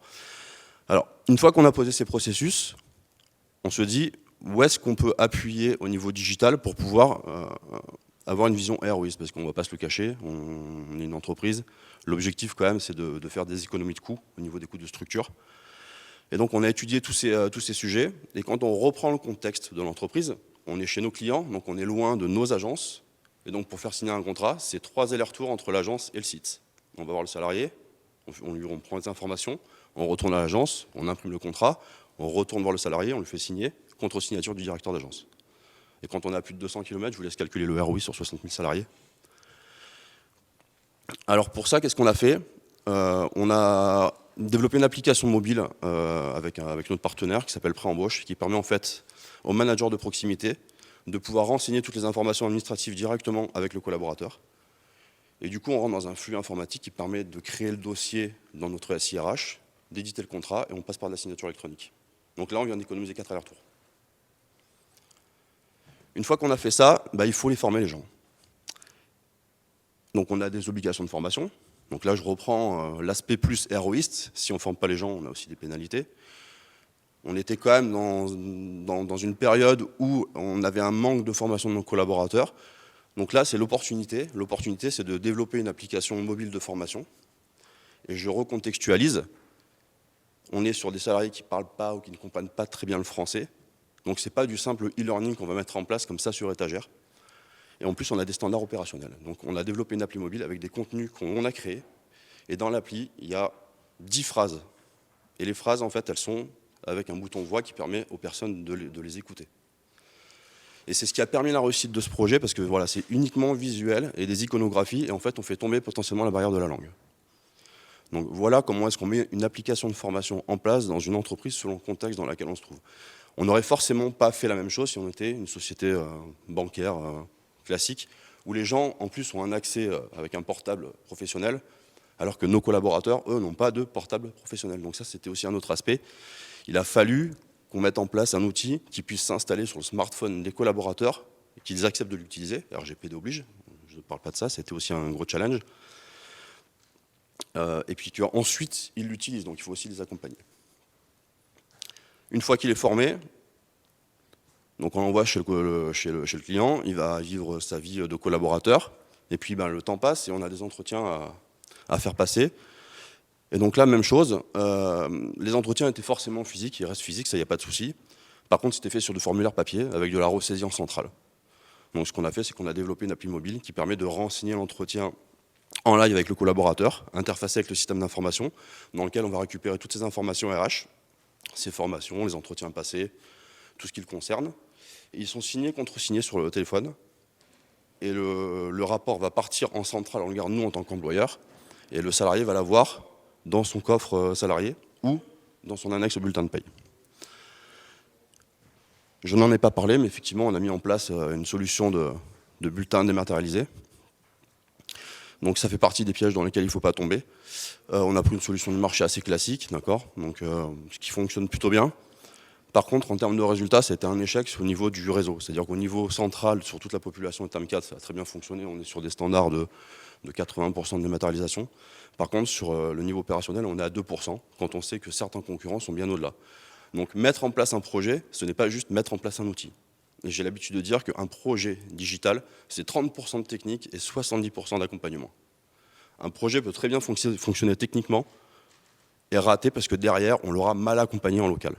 Alors, une fois qu'on a posé ces processus, on se dit où est-ce qu'on peut appuyer au niveau digital pour pouvoir avoir une vision ROI, parce qu'on ne va pas se le cacher, on est une entreprise. L'objectif quand même, c'est de faire des économies de coûts au niveau des coûts de structure. Et donc on a étudié tous ces sujets, et quand on reprend le contexte de l'entreprise, on est chez nos clients, donc on est loin de nos agences, et donc pour faire signer un contrat, c'est 3 allers-retours entre l'agence et le site. On va voir le salarié, on prend les informations, on retourne à l'agence, on imprime le contrat, on retourne voir le salarié, on le fait signer, contre-signature du directeur d'agence. Et quand on a plus de 200 km, je vous laisse calculer le ROI sur 60 000 salariés. Alors pour ça, qu'est-ce qu'on a fait ? On a développé une application mobile avec notre partenaire qui s'appelle Pré-embauche, qui permet en fait au manager de proximité de pouvoir renseigner toutes les informations administratives directement avec le collaborateur. Et du coup, on rentre dans un flux informatique qui permet de créer le dossier dans notre SIRH, d'éditer le contrat, et on passe par de la signature électronique. Donc là, on vient d'économiser 4 allers-retours. Une fois qu'on a fait ça, il faut les former les gens. Donc on a des obligations de formation. Donc là, je reprends l'aspect plus héroïste. Si on ne forme pas les gens, on a aussi des pénalités. On était quand même dans une période où on avait un manque de formation de nos collaborateurs. Donc là, c'est l'opportunité. L'opportunité, c'est de développer une application mobile de formation. Et je recontextualise. On est sur des salariés qui ne parlent pas ou qui ne comprennent pas très bien le français. Donc ce n'est pas du simple e-learning qu'on va mettre en place comme ça sur étagère. Et en plus, on a des standards opérationnels. Donc on a développé une appli mobile avec des contenus qu'on a créés. Et dans l'appli, il y a 10 phrases. Et les phrases, en fait, elles sont avec un bouton voix qui permet aux personnes de les écouter. Et c'est ce qui a permis la réussite de ce projet, parce que voilà, c'est uniquement visuel et des iconographies, et en fait, on fait tomber potentiellement la barrière de la langue. Donc voilà comment est-ce qu'on met une application de formation en place dans une entreprise selon le contexte dans lequel on se trouve. On n'aurait forcément pas fait la même chose si on était une société bancaire classique, où les gens, en plus, ont un accès avec un portable professionnel, alors que nos collaborateurs, eux, n'ont pas de portable professionnel. Donc ça, c'était aussi un autre aspect. Il a fallu qu'on mette en place un outil qui puisse s'installer sur le smartphone des collaborateurs, et qu'ils acceptent de l'utiliser. RGPD oblige, je ne parle pas de ça, c'était aussi un gros challenge. Et puis qu'ensuite, ils l'utilisent, donc il faut aussi les accompagner. Une fois qu'il est formé, donc on l'envoie chez le client, il va vivre sa vie de collaborateur, et puis le temps passe et on a des entretiens à faire passer. Et donc là, même chose, les entretiens étaient forcément physiques, ils restent physiques, ça, il n'y a pas de souci. Par contre, c'était fait sur du formulaire papier, avec de la ressaisie en centrale. Donc ce qu'on a fait, c'est qu'on a développé une appli mobile qui permet de renseigner l'entretien en live avec le collaborateur, interfacé avec le système d'information, dans lequel on va récupérer toutes ces informations RH, ses formations, les entretiens passés, tout ce qui le concerne. Et ils sont signés, contre-signés sur le téléphone. Et le rapport va partir en centrale, on le garde nous en tant qu'employeur, et le salarié va l'avoir dans son coffre salarié ou dans son annexe au bulletin de paye. Je n'en ai pas parlé, mais effectivement, on a mis en place une solution de bulletin dématérialisé. Donc ça fait partie des pièges dans lesquels il ne faut pas tomber. On a pris une solution de marché assez classique, d'accord, donc ce qui fonctionne plutôt bien. Par contre, en termes de résultats, c'était un échec au niveau du réseau. C'est-à-dire qu'au niveau central, sur toute la population de TAM4, ça a très bien fonctionné. On est sur des standards de 80% de dématérialisation. Par contre, sur le niveau opérationnel, on est à 2%, quand on sait que certains concurrents sont bien au-delà. Donc mettre en place un projet, ce n'est pas juste mettre en place un outil. Et j'ai l'habitude de dire qu'un projet digital, c'est 30% de technique et 70% d'accompagnement. Un projet peut très bien fonctionner techniquement et rater parce que derrière, on l'aura mal accompagné en local.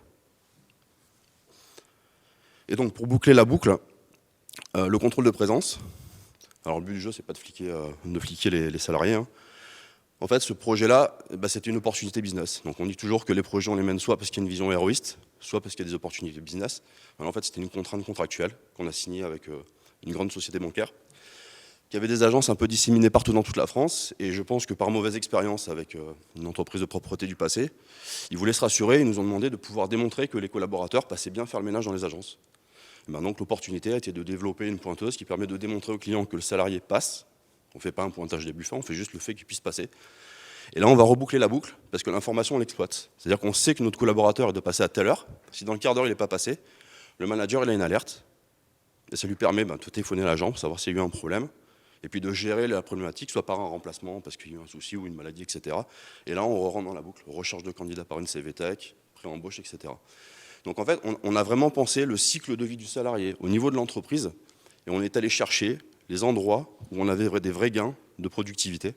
Et donc, pour boucler la boucle, le contrôle de présence. Alors, le but du jeu, c'est pas de fliquer les salariés. Hein. En fait, ce projet-là, c'était une opportunité business. Donc, on dit toujours que les projets, on les mène soit parce qu'il y a une vision héroïste, soit parce qu'il y a des opportunités business. Alors, en fait, c'était une contrainte contractuelle qu'on a signée avec une grande société bancaire, qui avait des agences un peu disséminées partout dans toute la France. Et je pense que par mauvaise expérience avec une entreprise de propreté du passé, ils voulaient se rassurer et nous ont demandé de pouvoir démontrer que les collaborateurs passaient bien faire le ménage dans les agences. Donc l'opportunité a été de développer une pointeuse qui permet de démontrer au client que le salarié passe. On ne fait pas un pointage des buffets, on fait juste le fait qu'il puisse passer. Et là, on va reboucler la boucle parce que l'information, on l'exploite. C'est-à-dire qu'on sait que notre collaborateur est de passer à telle heure. Si dans le quart d'heure, il n'est pas passé, le manager, il a une alerte. Et ça lui permet de téléphoner à l'agent pour savoir s'il y a eu un problème. Et puis de gérer la problématique, soit par un remplacement, parce qu'il y a eu un souci ou une maladie, etc. Et là, on rentre dans la boucle. Recherche de candidats par une CVTech, pré-embauche, etc. Donc en fait, on a vraiment pensé le cycle de vie du salarié au niveau de l'entreprise et on est allé chercher les endroits où on avait des vrais gains de productivité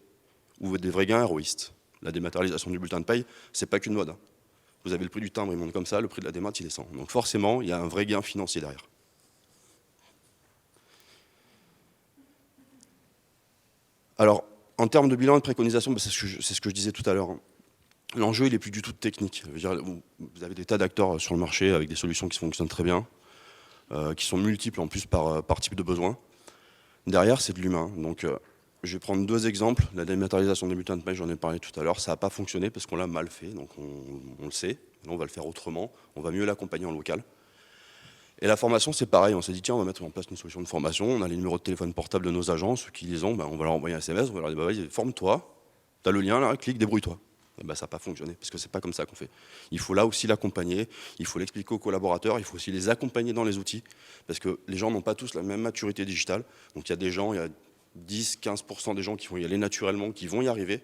ou des vrais gains héroïstes. La dématérialisation du bulletin de paye, c'est pas qu'une mode. Hein. Vous avez le prix du timbre, il monte comme ça, le prix de la démat, il descend. Donc forcément, il y a un vrai gain financier derrière. Alors, en termes de bilan et de préconisation, c'est ce que je disais tout à l'heure. Hein. L'enjeu, il n'est plus du tout technique. Vous avez des tas d'acteurs sur le marché avec des solutions qui fonctionnent très bien, qui sont multiples en plus par type de besoin. Derrière, c'est de l'humain. Donc, je vais prendre deux exemples. La dématérialisation des bulletins de paie, j'en ai parlé tout à l'heure, ça n'a pas fonctionné parce qu'on l'a mal fait, donc on le sait. Là, on va le faire autrement, on va mieux l'accompagner en local. Et la formation, c'est pareil. On s'est dit, tiens, on va mettre en place une solution de formation. On a les numéros de téléphone portable de nos agents. Ceux qui les ont, on va leur envoyer un SMS. On va leur dire, vas-y, forme-toi. Tu as le lien là, clique, débrouille-toi. Eh ben, ça n'a pas fonctionné, parce que c'est pas comme ça qu'on fait. Il faut là aussi l'accompagner, il faut l'expliquer aux collaborateurs, il faut aussi les accompagner dans les outils, parce que les gens n'ont pas tous la même maturité digitale. Donc il y a des gens, il y a 10-15% des gens qui vont y aller naturellement, qui vont y arriver,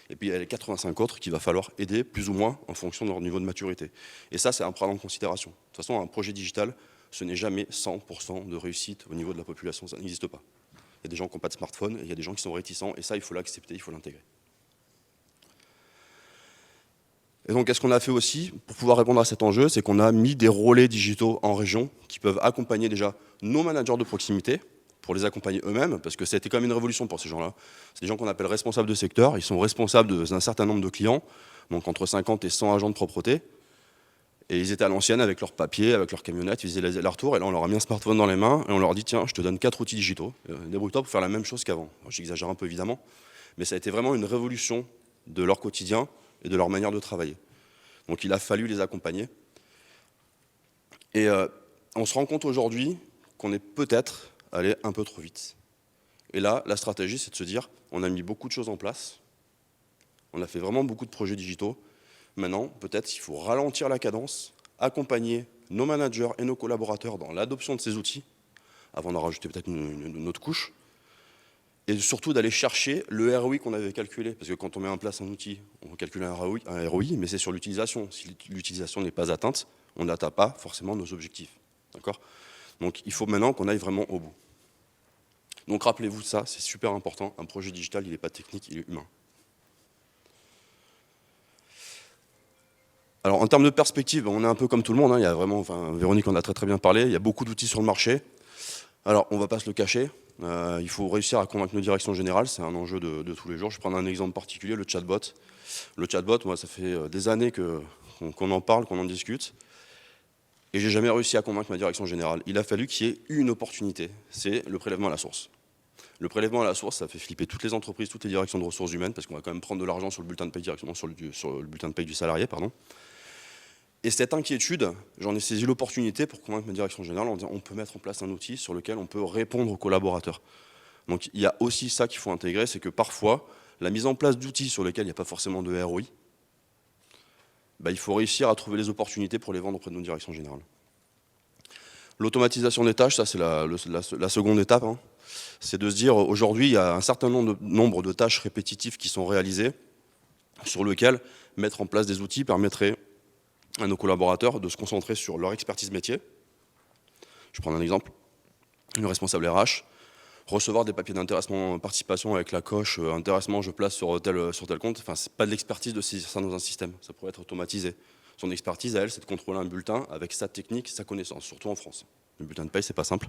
et puis il y a les 85 autres qu'il va falloir aider, plus ou moins, en fonction de leur niveau de maturité. Et ça, c'est à prendre en considération. De toute façon, un projet digital, ce n'est jamais 100% de réussite au niveau de la population, ça n'existe pas. Il y a des gens qui n'ont pas de smartphone, et il y a des gens qui sont réticents, et ça, il faut l'accepter, il faut l'intégrer. Et donc, qu'est-ce qu'on a fait aussi pour pouvoir répondre à cet enjeu? C'est qu'on a mis des relais digitaux en région qui peuvent accompagner déjà nos managers de proximité, pour les accompagner eux-mêmes, parce que ça a été quand même une révolution pour ces gens-là. C'est des gens qu'on appelle responsables de secteur, ils sont responsables d'un certain nombre de clients, donc entre 50 et 100 agents de propreté, et ils étaient à l'ancienne avec leurs papiers, avec leurs camionnettes, ils faisaient leur tour, et là on leur a mis un smartphone dans les mains, et on leur dit tiens, je te donne 4 outils digitaux, débrouille-toi pour faire la même chose qu'avant. J'exagère un peu évidemment, mais ça a été vraiment une révolution de leur quotidien et de leur manière de travailler. Donc il a fallu les accompagner. Et on se rend compte aujourd'hui qu'on est peut-être allé un peu trop vite. Et là, la stratégie, c'est de se dire, on a mis beaucoup de choses en place, on a fait vraiment beaucoup de projets digitaux. Maintenant, peut-être qu'il faut ralentir la cadence, accompagner nos managers et nos collaborateurs dans l'adoption de ces outils, avant d'en rajouter peut-être une autre couche, et surtout d'aller chercher le ROI qu'on avait calculé. Parce que quand on met en place un outil, on calcule un ROI, mais c'est sur l'utilisation. Si l'utilisation n'est pas atteinte, on n'atteint pas forcément nos objectifs. D'accord ? Donc il faut maintenant qu'on aille vraiment au bout. Donc rappelez-vous de ça, c'est super important. Un projet digital, il n'est pas technique, il est humain. Alors en termes de perspective, on est un peu comme tout le monde. Hein. Il y a vraiment, Véronique en a très bien parlé, il y a beaucoup d'outils sur le marché. Alors on ne va pas se le cacher, il faut réussir à convaincre nos directions générales, c'est un enjeu de tous les jours. Je vais prendre un exemple particulier, le chatbot. Le chatbot, moi ça fait des années qu'on en parle, qu'on en discute. Et j'ai jamais réussi à convaincre ma direction générale. Il a fallu qu'il y ait une opportunité, c'est le prélèvement à la source. Le prélèvement à la source, ça fait flipper toutes les entreprises, toutes les directions de ressources humaines, parce qu'on va quand même prendre de l'argent sur le bulletin de paie directement sur le bulletin de paie du salarié, pardon. Et cette inquiétude, j'en ai saisi l'opportunité pour convaincre ma direction générale en disant on peut mettre en place un outil sur lequel on peut répondre aux collaborateurs. Donc il y a aussi ça qu'il faut intégrer, c'est que parfois, la mise en place d'outils sur lesquels il n'y a pas forcément de ROI, il faut réussir à trouver les opportunités pour les vendre auprès de nos directions générales. L'automatisation des tâches, ça c'est la seconde étape. Hein. C'est de se dire, aujourd'hui, il y a un certain nombre de tâches répétitives qui sont réalisées, sur lesquelles mettre en place des outils permettrait à nos collaborateurs de se concentrer sur leur expertise métier. Je prends un exemple, le responsable RH, recevoir des papiers d'intéressement participation avec la coche intéressement je place sur tel compte, c'est pas de l'expertise de saisir ça dans un système, ça pourrait être automatisé. Son expertise à elle, c'est de contrôler un bulletin avec sa technique, sa connaissance, surtout en France. Le bulletin de paie, c'est pas simple.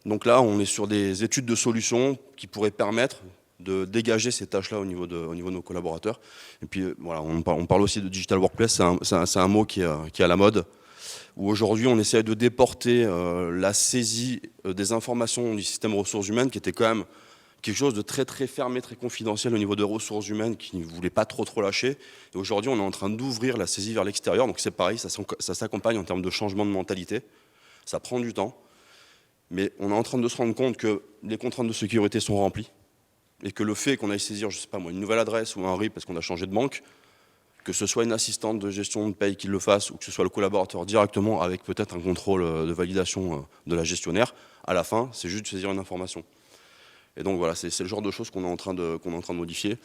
Donc là, on est sur des études de solutions qui pourraient permettre de dégager ces tâches-là au niveau de nos collaborateurs. Et puis voilà, on parle aussi de digital workplace, c'est un mot qui est à la mode, où aujourd'hui on essaie de déporter la saisie des informations du système ressources humaines, qui était quand même quelque chose de très fermé, très confidentiel au niveau des ressources humaines, qui ne voulait pas trop lâcher. Et aujourd'hui, on est en train d'ouvrir la saisie vers l'extérieur, donc c'est pareil, ça s'accompagne en termes de changement de mentalité, ça prend du temps, mais on est en train de se rendre compte que les contraintes de sécurité sont remplies, et que le fait qu'on aille saisir, je sais pas moi, une nouvelle adresse ou un RIB parce qu'on a changé de banque, que ce soit une assistante de gestion de paye qui le fasse, ou que ce soit le collaborateur directement avec peut-être un contrôle de validation de la gestionnaire, à la fin, c'est juste de saisir une information. Et donc voilà, c'est le genre de choses qu'on est en train de modifier.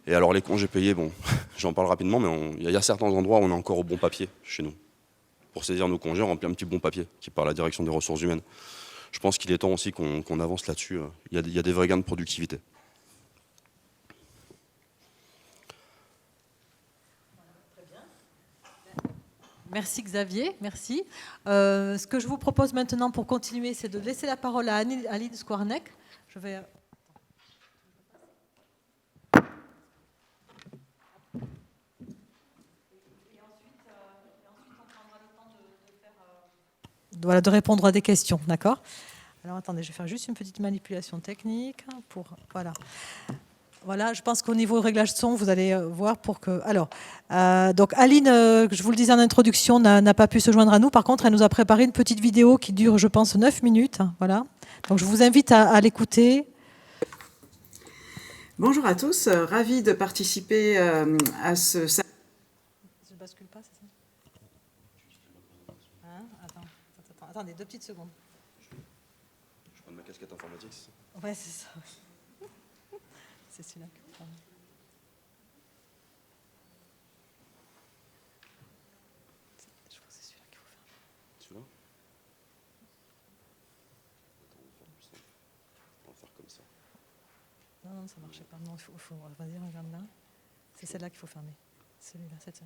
Et alors les congés payés, bon, j'en parle rapidement, mais il y a certains endroits où on est encore au bon papier chez nous. Pour saisir nos congés, on remplit un petit bon papier qui est par la direction des ressources humaines. Je pense qu'il est temps aussi qu'on avance là-dessus. Il y a des vrais gains de productivité. Merci Xavier, merci. Ce que je vous propose maintenant pour continuer, c'est de laisser la parole à Aline Skwarnek. Je vais... Voilà, de répondre à des questions, d'accord ? Alors attendez, je vais faire juste une petite manipulation technique pour... Voilà, je pense qu'au niveau réglage son, vous allez voir pour que... Alors, donc Aline, je vous le disais en introduction, n'a pas pu se joindre à nous. Par contre, elle nous a préparé une petite vidéo qui dure, je pense, 9 minutes. Voilà. Donc, je vous invite à l'écouter. Bonjour à tous, ravi de participer à ce... Je bascule pas, c'est ça? Hein? Attendez, 2 petites secondes. Je prends ma casquette informatique, c'est ça? Ouais, c'est ça. C'est celui-là qu'il faut fermer. Je crois que c'est celui-là qu'il faut fermer. Celui-là? Attends, on va faire plus simple. On va faire comme ça. Non, ça marchait pas. Non, vas-y, regarde là. C'est celle-là qu'il faut fermer. Celui-là, c'est ça.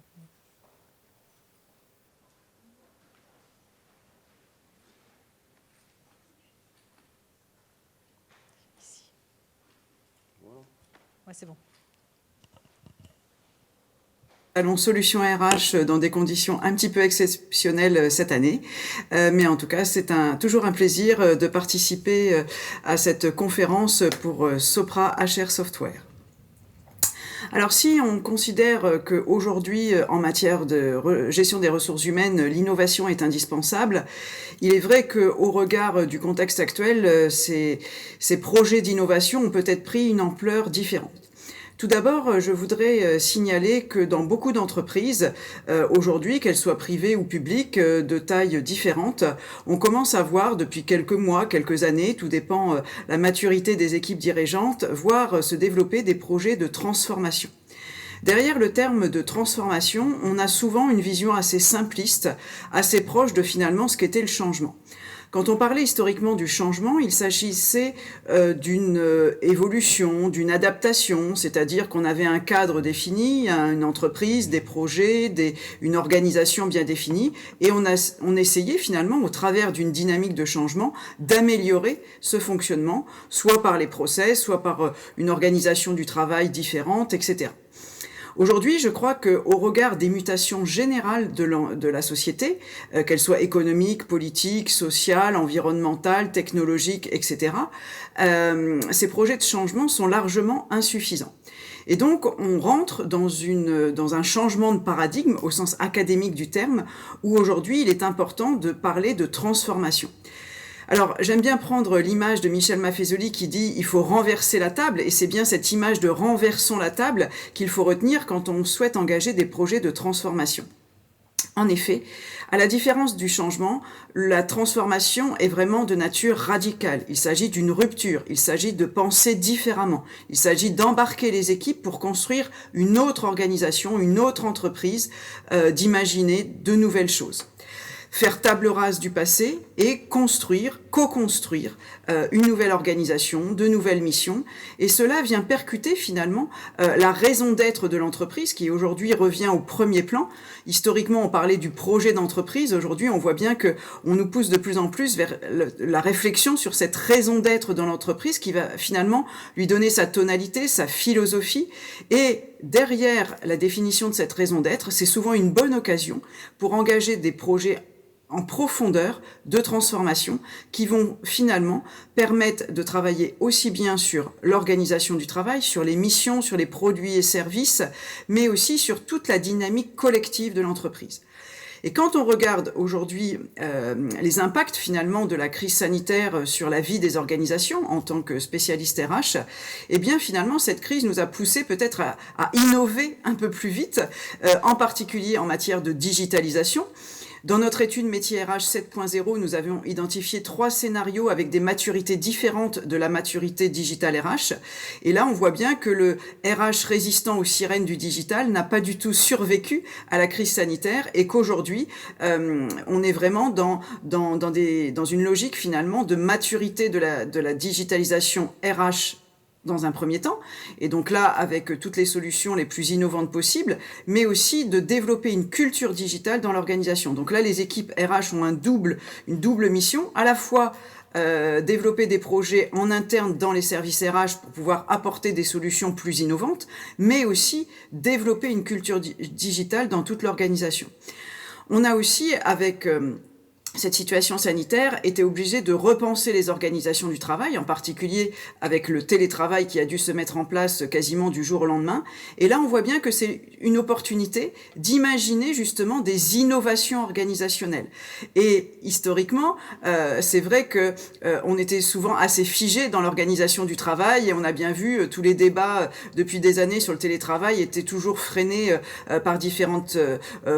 Ici. Voilà. Ouais, c'est bon. Salon Solutions RH dans des conditions un petit peu exceptionnelles cette année. Mais en tout cas, c'est toujours un plaisir de participer à cette conférence pour Sopra HR Software. Alors si on considère qu'aujourd'hui, en matière de gestion des ressources humaines, l'innovation est indispensable, il est vrai qu'au regard du contexte actuel, ces projets d'innovation ont peut-être pris une ampleur différente. Tout d'abord, je voudrais signaler que dans beaucoup d'entreprises, aujourd'hui, qu'elles soient privées ou publiques, de tailles différentes, on commence à voir depuis quelques mois, quelques années, tout dépend la maturité des équipes dirigeantes, voir se développer des projets de transformation. Derrière le terme de transformation, on a souvent une vision assez simpliste, assez proche de finalement ce qu'était le changement. Quand on parlait historiquement du changement, il s'agissait d'une évolution, d'une adaptation, c'est-à-dire qu'on avait un cadre défini, une entreprise, des projets, une organisation bien définie, et on essayait finalement, au travers d'une dynamique de changement, d'améliorer ce fonctionnement, soit par les process, soit par une organisation du travail différente, etc. Aujourd'hui, je crois qu'au regard des mutations générales de la société, qu'elles soient économiques, politiques, sociales, environnementales, technologiques, etc., ces projets de changement sont largement insuffisants. Et donc, on rentre dans un changement de paradigme, au sens académique du terme, où aujourd'hui, il est important de parler de transformation. Alors, j'aime bien prendre l'image de Michel Maffezoli qui dit « il faut renverser la table » et c'est bien cette image de « renversons la table » qu'il faut retenir quand on souhaite engager des projets de transformation. En effet, à la différence du changement, la transformation est vraiment de nature radicale. Il s'agit d'une rupture, il s'agit de penser différemment, il s'agit d'embarquer les équipes pour construire une autre organisation, une autre entreprise, d'imaginer de nouvelles choses. Faire table rase du passé et construire, co-construire une nouvelle organisation, de nouvelles missions. Et cela vient percuter finalement la raison d'être de l'entreprise qui aujourd'hui revient au premier plan. Historiquement, on parlait du projet d'entreprise. Aujourd'hui, on voit bien qu'on nous pousse de plus en plus vers la réflexion sur cette raison d'être dans l'entreprise qui va finalement lui donner sa tonalité, sa philosophie. Et derrière la définition de cette raison d'être, c'est souvent une bonne occasion pour engager des projets en profondeur de transformation qui vont finalement permettre de travailler aussi bien sur l'organisation du travail, sur les missions, sur les produits et services, mais aussi sur toute la dynamique collective de l'entreprise. Et quand on regarde aujourd'hui les impacts finalement de la crise sanitaire sur la vie des organisations en tant que spécialiste RH, eh bien finalement cette crise nous a poussé peut-être à innover un peu plus vite, en particulier en matière de digitalisation. Dans notre étude métier RH 7.0, nous avions identifié 3 scénarios avec des maturités différentes de la maturité digital RH. Et là, on voit bien que le RH résistant aux sirènes du digital n'a pas du tout survécu à la crise sanitaire et qu'aujourd'hui, on est vraiment dans une logique finalement de maturité de la digitalisation RH dans un premier temps, et donc là, avec toutes les solutions les plus innovantes possibles, mais aussi de développer une culture digitale dans l'organisation. Donc là, les équipes RH ont une double mission, à la fois développer des projets en interne dans les services RH pour pouvoir apporter des solutions plus innovantes, mais aussi développer une culture digitale dans toute l'organisation. On a aussi, avec cette situation sanitaire était obligée de repenser les organisations du travail, en particulier avec le télétravail qui a dû se mettre en place quasiment du jour au lendemain. Et là, on voit bien que c'est une opportunité d'imaginer justement des innovations organisationnelles. Et historiquement, c'est vrai que on était souvent assez figé dans l'organisation du travail, et on a bien vu tous les débats depuis des années sur le télétravail étaient toujours freinés par différentes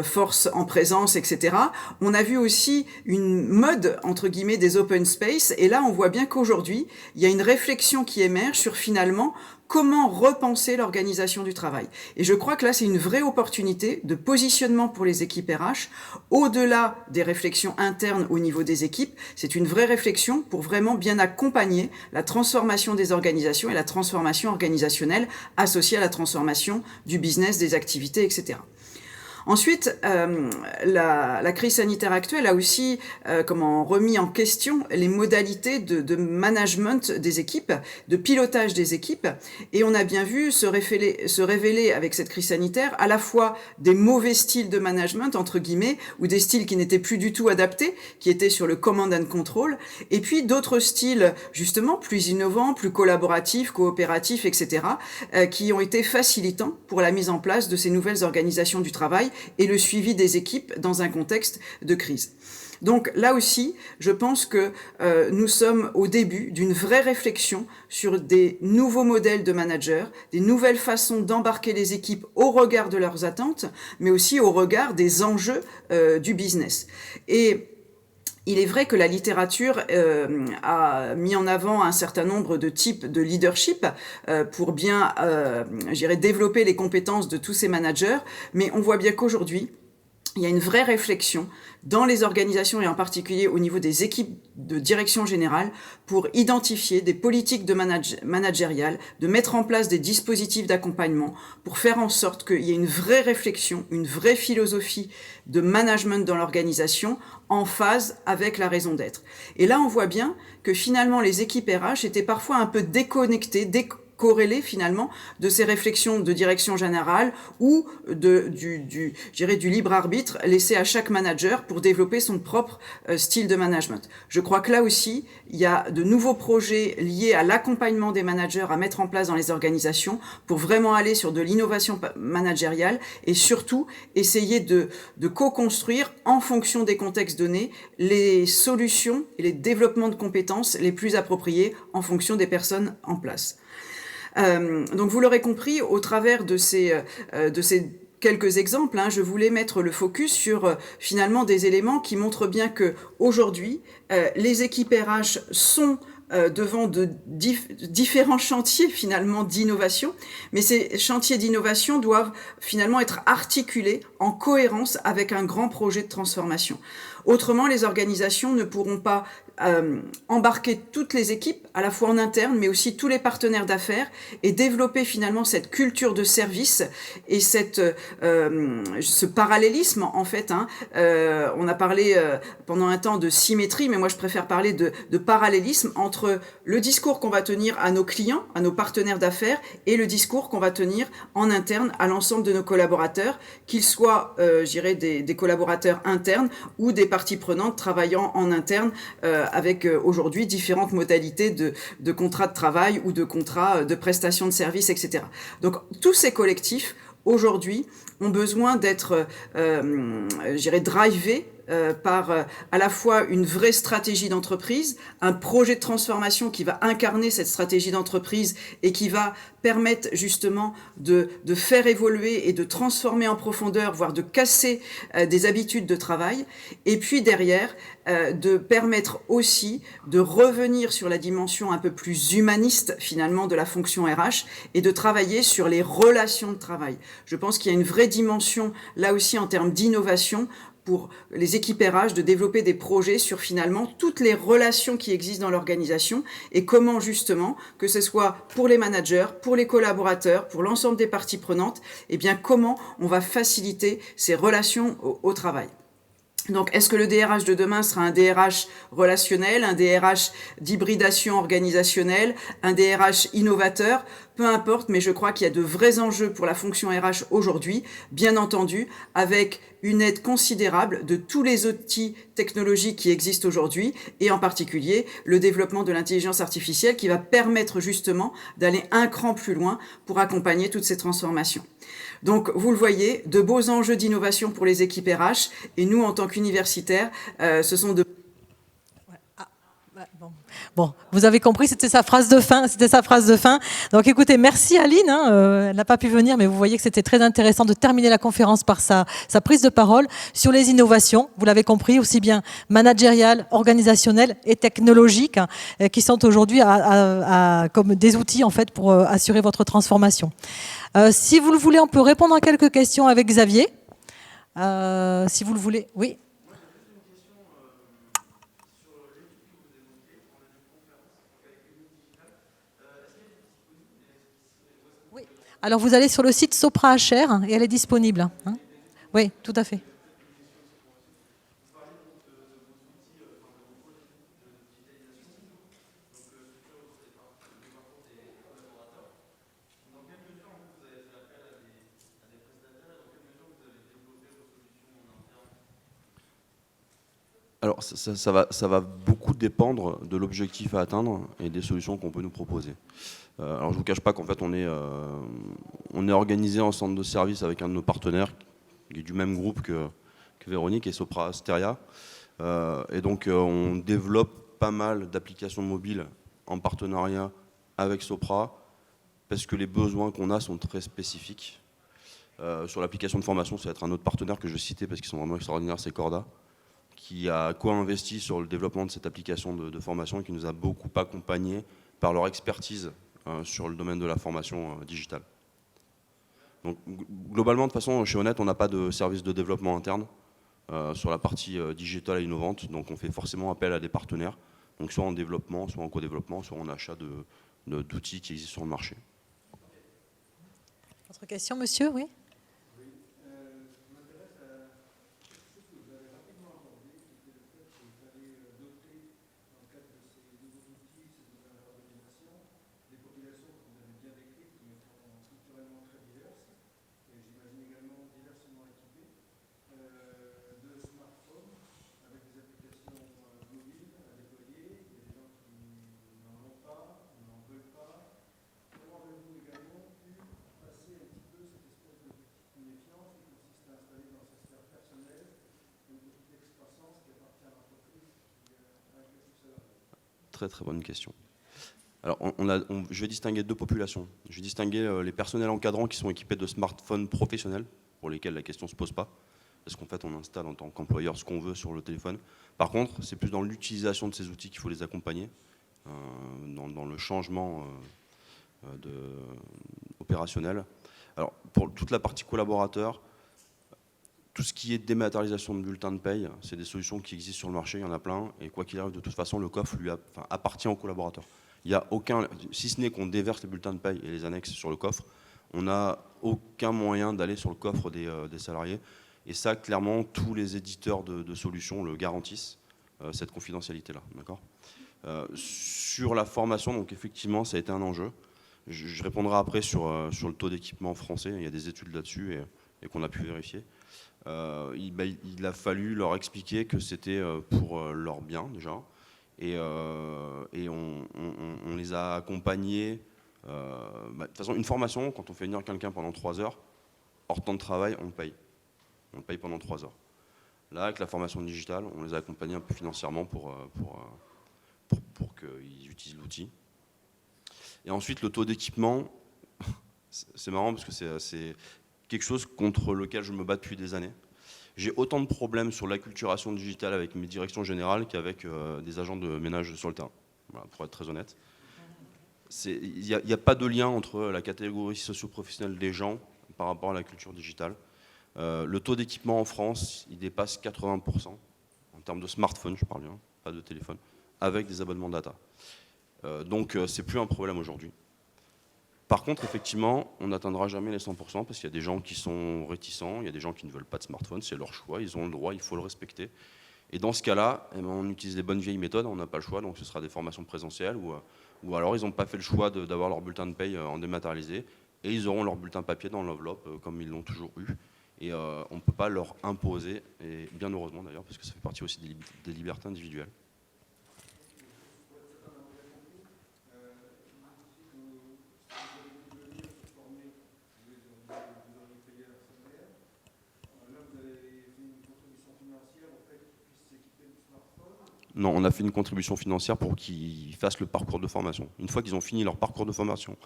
forces en présence, etc. On a vu aussi une mode, entre guillemets, des open space. Et là, on voit bien qu'aujourd'hui, il y a une réflexion qui émerge sur finalement comment repenser l'organisation du travail. Et je crois que là, c'est une vraie opportunité de positionnement pour les équipes RH. Au-delà des réflexions internes au niveau des équipes, c'est une vraie réflexion pour vraiment bien accompagner la transformation des organisations et la transformation organisationnelle associée à la transformation du business, des activités, etc. Ensuite, la crise sanitaire actuelle a aussi remis en question les modalités de management des équipes, de pilotage des équipes, et on a bien vu se révéler avec cette crise sanitaire à la fois des mauvais styles de management, entre guillemets, ou des styles qui n'étaient plus du tout adaptés, qui étaient sur le command and control, et puis d'autres styles justement plus innovants, plus collaboratifs, coopératifs, etc., qui ont été facilitants pour la mise en place de ces nouvelles organisations du travail et le suivi des équipes dans un contexte de crise. Donc là aussi, je pense que nous sommes au début d'une vraie réflexion sur des nouveaux modèles de managers, des nouvelles façons d'embarquer les équipes au regard de leurs attentes, mais aussi au regard des enjeux du business. Et il est vrai que la littérature a mis en avant un certain nombre de types de leadership pour bien, développer les compétences de tous ces managers, mais on voit bien qu'aujourd'hui, il y a une vraie réflexion dans les organisations et en particulier au niveau des équipes de direction générale pour identifier des politiques de managériales, de mettre en place des dispositifs d'accompagnement pour faire en sorte qu'il y ait une vraie réflexion, une vraie philosophie de management dans l'organisation en phase avec la raison d'être. Et là, on voit bien que finalement, les équipes RH étaient parfois un peu déconnectées, corrélé finalement de ces réflexions de direction générale ou du libre arbitre laissé à chaque manager pour développer son propre style de management. Je crois que là aussi, il y a de nouveaux projets liés à l'accompagnement des managers à mettre en place dans les organisations pour vraiment aller sur de l'innovation managériale et surtout essayer de co-construire en fonction des contextes donnés les solutions et les développements de compétences les plus appropriés en fonction des personnes en place. Donc vous l'aurez compris, au travers de ces quelques exemples, je voulais mettre le focus sur finalement des éléments qui montrent bien que aujourd'hui, les équipes RH sont devant de différents chantiers finalement d'innovation, mais ces chantiers d'innovation doivent finalement être articulés en cohérence avec un grand projet de transformation. Autrement, les organisations ne pourront pas embarquer toutes les équipes, à la fois en interne, mais aussi tous les partenaires d'affaires, et développer finalement cette culture de service et ce parallélisme en fait. On a parlé pendant un temps de symétrie, mais moi je préfère parler de parallélisme entre le discours qu'on va tenir à nos clients, à nos partenaires d'affaires, et le discours qu'on va tenir en interne à l'ensemble de nos collaborateurs, qu'ils soient, des collaborateurs internes ou des parties prenantes travaillant en interne avec aujourd'hui différentes modalités de contrats de travail ou de contrats de prestation de services, etc. Donc tous ces collectifs aujourd'hui ont besoin d'être, drivés par à la fois une vraie stratégie d'entreprise, un projet de transformation qui va incarner cette stratégie d'entreprise et qui va permettre justement de faire évoluer et de transformer en profondeur, voire de casser des habitudes de travail, et puis derrière de permettre aussi de revenir sur la dimension un peu plus humaniste finalement de la fonction RH et de travailler sur les relations de travail. Je pense qu'il y a une vraie dimension là aussi en termes d'innovation pour les équipes RH de développer des projets sur finalement toutes les relations qui existent dans l'organisation et comment justement, que ce soit pour les managers, pour les collaborateurs, pour l'ensemble des parties prenantes, comment on va faciliter ces relations au travail. Donc, est-ce que le DRH de demain sera un DRH relationnel, un DRH d'hybridation organisationnelle, un DRH innovateur ? peu importe, mais je crois qu'il y a de vrais enjeux pour la fonction RH aujourd'hui, bien entendu, avec une aide considérable de tous les outils technologiques qui existent aujourd'hui, et en particulier le développement de l'intelligence artificielle qui va permettre justement d'aller un cran plus loin pour accompagner toutes ces transformations. Donc, vous le voyez, de beaux enjeux d'innovation pour les équipes RH, et nous, en tant qu'universitaires, ce sont de... Bon, vous avez compris, c'était sa phrase de fin. Donc écoutez, merci Aline. Elle n'a pas pu venir, mais vous voyez que c'était très intéressant de terminer la conférence par sa prise de parole sur les innovations. Vous l'avez compris, aussi bien managériales, organisationnelles et technologiques, qui sont aujourd'hui comme des outils en fait pour assurer votre transformation. Si vous le voulez, on peut répondre à quelques questions avec Xavier. Si vous le voulez, oui. Alors, vous allez sur le site Sopra HR et elle est disponible. Hein, oui, tout à fait. Alors ça va beaucoup dépendre de l'objectif à atteindre et des solutions qu'on peut nous proposer. Alors je ne vous cache pas qu'en fait on est organisé en centre de service avec un de nos partenaires qui est du même groupe que Véronique et Sopra Steria. Et donc on développe pas mal d'applications mobiles en partenariat avec Sopra parce que les besoins qu'on a sont très spécifiques. Sur l'application de formation, ça va être un autre partenaire que je vais citer parce qu'ils sont vraiment extraordinaires, c'est Corda, qui a co-investi sur le développement de cette application de formation et qui nous a beaucoup accompagnés par leur expertise sur le domaine de la formation digitale. Donc, globalement, de toute façon, chez Honnête, on n'a pas de service de développement interne sur la partie digitale et innovante, donc on fait forcément appel à des partenaires, donc soit en développement, soit en co-développement, soit en achat d'outils qui existent sur le marché. Autre question, monsieur, oui ? Très très bonne question. Alors je vais distinguer deux populations. Je vais distinguer les personnels encadrants qui sont équipés de smartphones professionnels, pour lesquels la question ne se pose pas, parce qu'en fait on installe en tant qu'employeur ce qu'on veut sur le téléphone. Par contre, c'est plus dans l'utilisation de ces outils qu'il faut les accompagner, dans le changement opérationnel. Alors pour toute la partie collaborateur, tout ce qui est dématérialisation de bulletins de paye, c'est des solutions qui existent sur le marché, il y en a plein, et quoi qu'il arrive, de toute façon, le coffre appartient au collaborateur. Il y a aucun, si ce n'est qu'on déverse les bulletins de paye et les annexes sur le coffre, on n'a aucun moyen d'aller sur le coffre des salariés. Et ça, clairement, tous les éditeurs de solutions le garantissent, cette confidentialité-là. D'accord ? Sur la formation, donc effectivement, ça a été un enjeu. Je répondrai après sur le taux d'équipement français. Il y a des études là-dessus et qu'on a pu vérifier. Il a fallu leur expliquer que c'était pour leur bien déjà et on les a accompagnés. De toute façon, une formation, quand on fait venir quelqu'un pendant 3 heures, hors temps de travail, on le paye pendant 3 heures. Là, avec la formation digitale, on les a accompagnés un peu financièrement pour qu'ils utilisent l'outil. Et ensuite, le taux d'équipement, c'est marrant parce que c'est quelque chose contre lequel je me bats depuis des années. J'ai autant de problèmes sur l'acculturation digitale avec mes directions générales qu'avec des agents de ménage sur le terrain, voilà, pour être très honnête. Il n'y a pas de lien entre la catégorie socio-professionnelle des gens par rapport à la culture digitale. Le taux d'équipement en France, il dépasse 80%, en termes de smartphone, je parle bien, pas de téléphone, avec des abonnements data. Donc c'est plus un problème aujourd'hui. Par contre, effectivement, on n'atteindra jamais les 100% parce qu'il y a des gens qui sont réticents, il y a des gens qui ne veulent pas de smartphone, c'est leur choix, ils ont le droit, il faut le respecter. Et dans ce cas-là, on utilise les bonnes vieilles méthodes, on n'a pas le choix, donc ce sera des formations présentielles ou ou alors ils n'ont pas fait le choix d'avoir leur bulletin de paye en dématérialisé, et ils auront leur bulletin papier dans l'enveloppe, comme ils l'ont toujours eu. Et on ne peut pas leur imposer, et bien heureusement d'ailleurs, parce que ça fait partie aussi des libertés individuelles. Non, on a fait une contribution financière pour qu'ils fassent le parcours de formation. Une fois qu'ils ont fini leur parcours de formation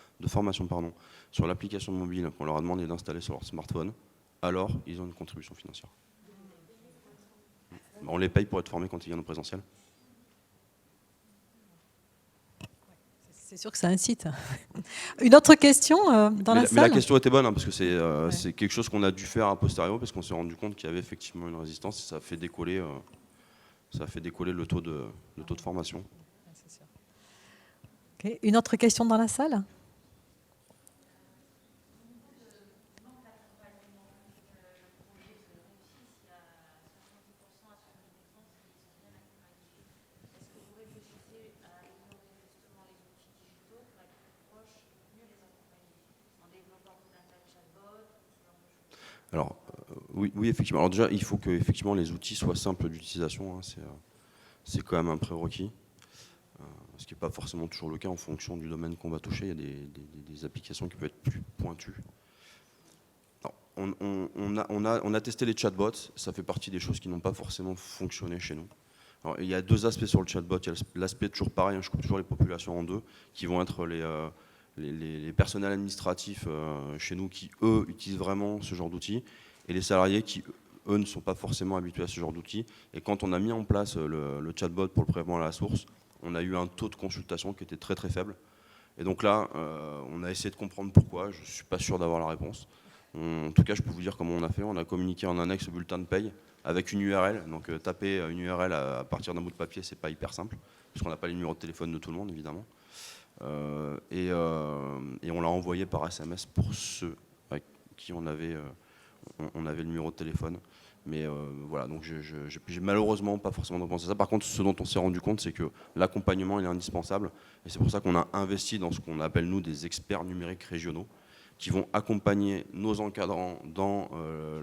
sur l'application mobile qu'on leur a demandé d'installer sur leur smartphone, alors ils ont une contribution financière. On les paye pour être formés quand ils viennent au présentiel. C'est sûr que ça incite. Une autre question dans la salle ? Mais la question était bonne, hein, parce que c'est quelque chose qu'on a dû faire a posteriori, parce qu'on s'est rendu compte qu'il y avait effectivement une résistance, et ça a fait décoller le taux de formation. Okay. Une autre question dans la salle ? Alors, oui, effectivement. Alors déjà, il faut que effectivement, les outils soient simples d'utilisation. Hein, c'est quand même un prérequis. Ce qui n'est pas forcément toujours le cas en fonction du domaine qu'on va toucher. Il y a des applications qui peuvent être plus pointues. Alors, on a testé les chatbots. Ça fait partie des choses qui n'ont pas forcément fonctionné chez nous. Alors, il y a deux aspects sur le chatbot. Il y a l'aspect toujours pareil, hein, je coupe toujours les populations en deux, qui vont être les personnels administratifs chez nous qui, eux, utilisent vraiment ce genre d'outils, et les salariés qui, eux, ne sont pas forcément habitués à ce genre d'outils. Et quand on a mis en place le chatbot pour le prélèvement à la source, on a eu un taux de consultation qui était très très faible. Et donc là, on a essayé de comprendre pourquoi. Je ne suis pas sûr d'avoir la réponse. En tout cas, je peux vous dire comment on a fait. On a communiqué en annexe au bulletin de paye avec une URL. Donc taper une URL à partir d'un bout de papier, c'est pas hyper simple, puisqu'on n'a pas les numéros de téléphone de tout le monde, évidemment. Et on l'a envoyé par SMS pour ceux avec qui on avait le numéro de téléphone. Mais voilà, donc j'ai malheureusement pas forcément pensé à ça. Par contre, ce dont on s'est rendu compte, c'est que l'accompagnement il est indispensable. Et c'est pour ça qu'on a investi dans ce qu'on appelle, nous, des experts numériques régionaux, qui vont accompagner nos encadrants dans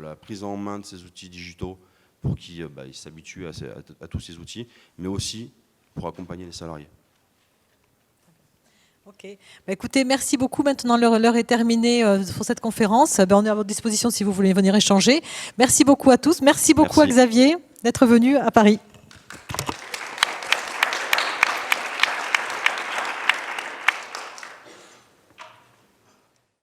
la prise en main de ces outils digitaux pour qu'ils s'habituent à tous ces outils, mais aussi pour accompagner les salariés. Ok. Écoutez, merci beaucoup. Maintenant, l'heure est terminée pour cette conférence. On est à votre disposition si vous voulez venir échanger. Merci beaucoup à tous. Merci beaucoup à Xavier d'être venu à Paris.